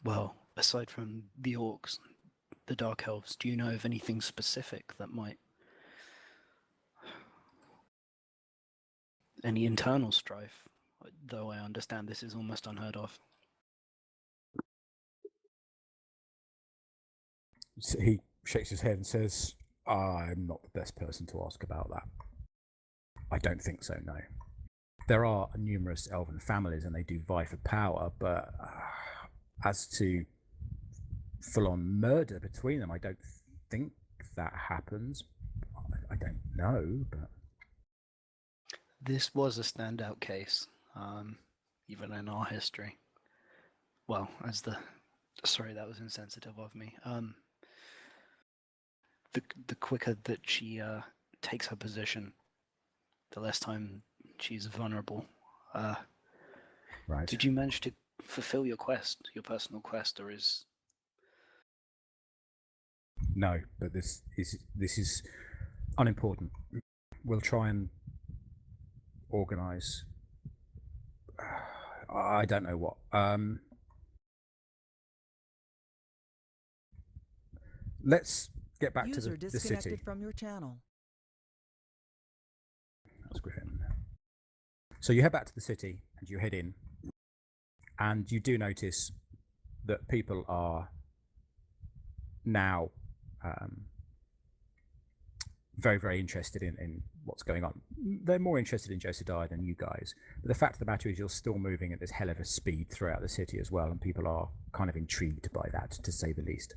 well, aside from the orcs, the dark elves, do you know of anything specific that might... Any internal strife? Though I understand this is almost unheard of. So he shakes his head and says, I'm not the best person to ask about that. I don't think so, no. There are numerous elven families and they do vie for power, but as to full-on murder between them, I don't think that happens. I don't know, but... This was a standout case, even in our history. Well, as the... Sorry, that was insensitive of me. The quicker that she takes her position, the less time she's vulnerable. Right. Did you manage to fulfill your quest, your personal quest, or is... No, but this is unimportant. We'll try and organise. I don't know what. Let's get back User to the disconnected city. from your channel. That's Griffin. So you head back to the city and you head in, and you do notice that people are now very, very interested in what's going on. They're more interested in Josiah than you guys. But the fact of the matter is you're still moving at this hell of a speed throughout the city as well, and people are kind of intrigued by that, to say the least.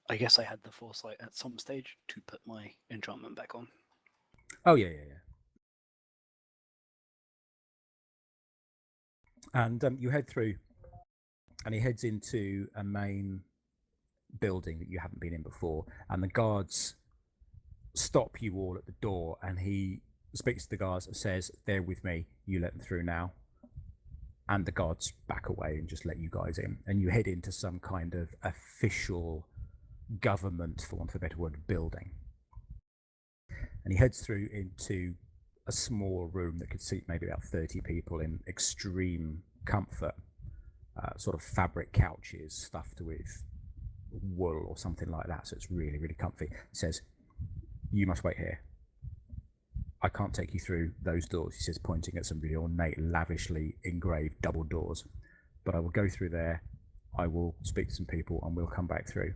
I guess I had the foresight at some stage to put my enchantment back on. Oh, yeah. And you head through, and he heads into a main building that you haven't been in before, and the guards stop you all at the door, and he speaks to the guards and says, they're with me, you let them through now. And the guards back away and just let you guys in, and you head into some kind of official government, for want of a better word, building. And he heads through into a small room that could seat maybe about 30 people in extreme comfort, sort of fabric couches stuffed with wool or something like that, so it's really, really comfy. He says, you must wait here. I can't take you through those doors, he says, pointing at some really ornate, lavishly engraved double doors, but I will go through there, I will speak to some people, and we'll come back through.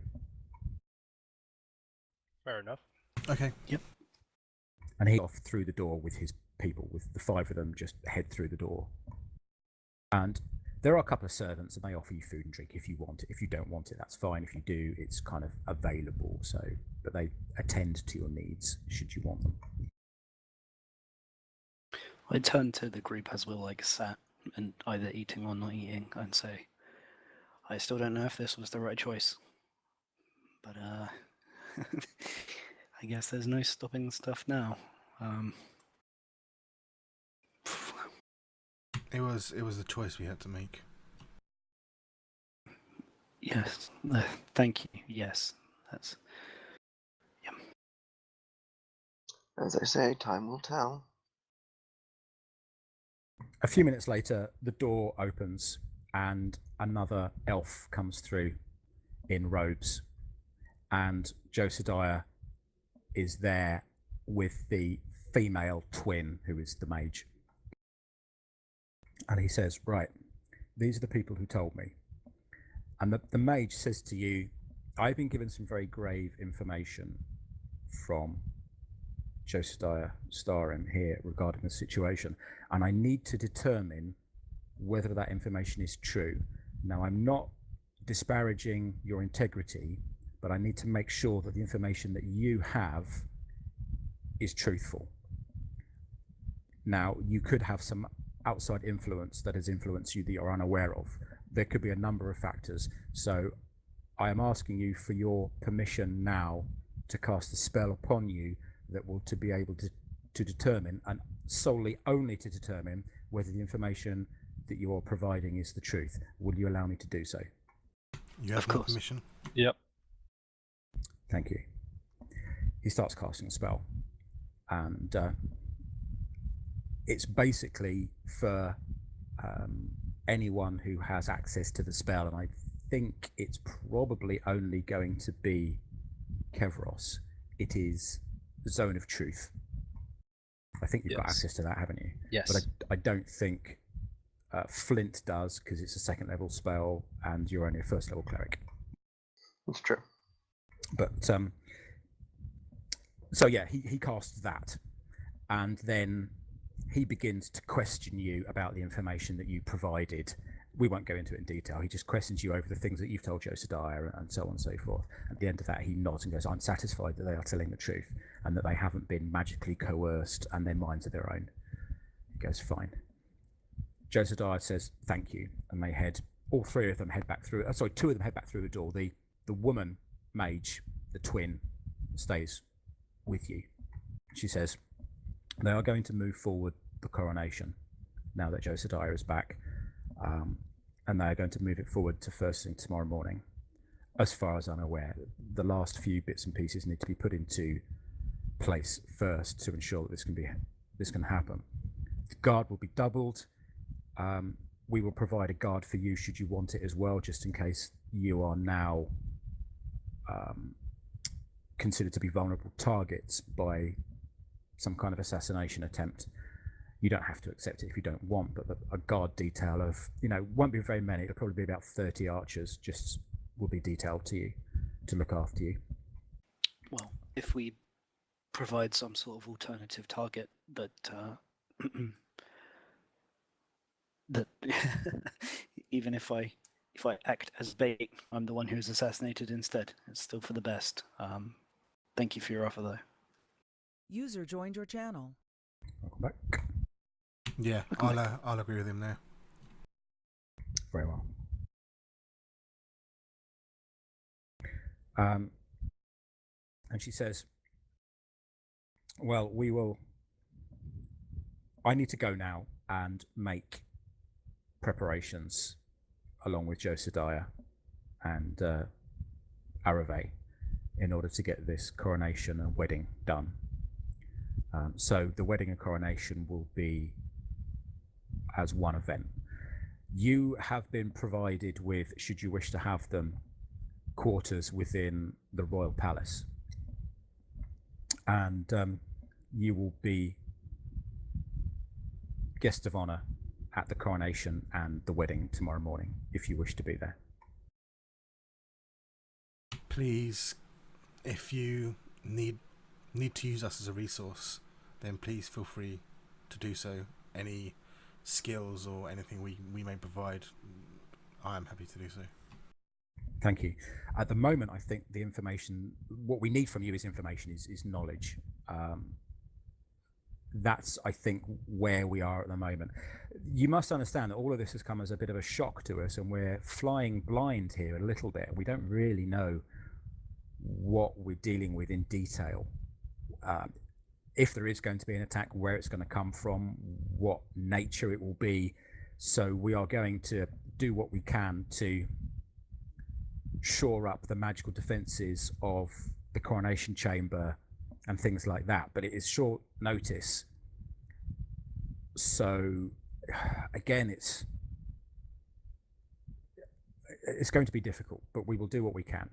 Fair enough. Okay. Yep. And he off through the door with his people, with the 5 of them just head through the door. And there are a couple of servants, and they offer you food and drink if you want it. If you don't want it, that's fine. If you do, it's kind of available. So, but they attend to your needs should you want them. I turn to the group as we're like sat and either eating or not eating and say, I still don't know if this was the right choice, but I guess there's no stopping stuff now. It was the choice we had to make. Yes, thank you. Yes, that's... Yeah. As I say, time will tell. A few minutes later, the door opens and another elf comes through in robes, and Josiah is there with the female twin, who is the mage. And he says, right, these are the people who told me. And the mage says to you, I've been given some very grave information from Josiah Starim here regarding the situation, and I need to determine whether that information is true. Now, I'm not disparaging your integrity, but I need to make sure that the information that you have is truthful. Now, you could have some outside influence that has influenced you that you're unaware of. There could be a number of factors. So I am asking you for your permission now to cast a spell upon you that will to be able to determine, and solely only to determine, whether the information that you are providing is the truth. Will you allow me to do so? You have Of my course. permission. Yep. Thank you. He starts casting a spell, and it's basically for anyone who has access to the spell, and I think it's probably only going to be Kevros. It is the Zone of Truth. I think you've got Yes. access to that, haven't you? Yes. But I don't think Flint does, because it's a second level spell and you're only a first level cleric. It's true. But so yeah, he casts that, and then he begins to question you about the information that you provided. We won't go into it in detail. He just questions you over the things that you've told Josiah and so on and so forth. At the end of that, he nods and goes, I'm satisfied that they are telling the truth and that they haven't been magically coerced and their minds are their own. He goes, fine. Josiah says, thank you. And they head, all three of them head back through, two of them head back through the door. The woman mage, the twin, stays with you. She says, they are going to move forward the coronation now that Josiah is back, and they are going to move it forward to first thing tomorrow morning. As far as I'm aware, the last few bits and pieces need to be put into place first to ensure that this can happen. The guard will be doubled. We will provide a guard for you should you want it as well, just in case you are now considered to be vulnerable targets by some kind of assassination attempt. You don't have to accept it if you don't want, but a guard detail of, won't be very many. It'll probably be about 30 archers just will be detailed to you to look after you. Well, if we provide some sort of alternative target that that even if I act as bait, I'm the one who's assassinated instead. It's still for the best. Thank you for your offer, though. User joined your channel. Welcome back. Yeah, I'll agree with him there. Very well. And she says, well, I need to go now and make preparations along with Josiah and Arave in order to get this coronation and wedding done. So the wedding and coronation will be as one event. You have been provided with, should you wish to have them, quarters within the royal palace, and you will be guest of honor at the coronation and the wedding tomorrow morning if you wish to be there. Please, if you need to use us as a resource, then please feel free to do so. Any skills or anything we may provide, I am happy to do so. Thank you. At the moment, I think the information, what we need from you is information, is knowledge. That's, I think, where we are at the moment. You must understand that all of this has come as a bit of a shock to us, and we're flying blind here a little bit. We don't really know what we're dealing with in detail. If there is going to be an attack, where it's going to come from, what nature it will be. So we are going to do what we can to shore up the magical defenses of the coronation chamber and things like that. But it is short notice, so again, it's going to be difficult. But we will do what we can.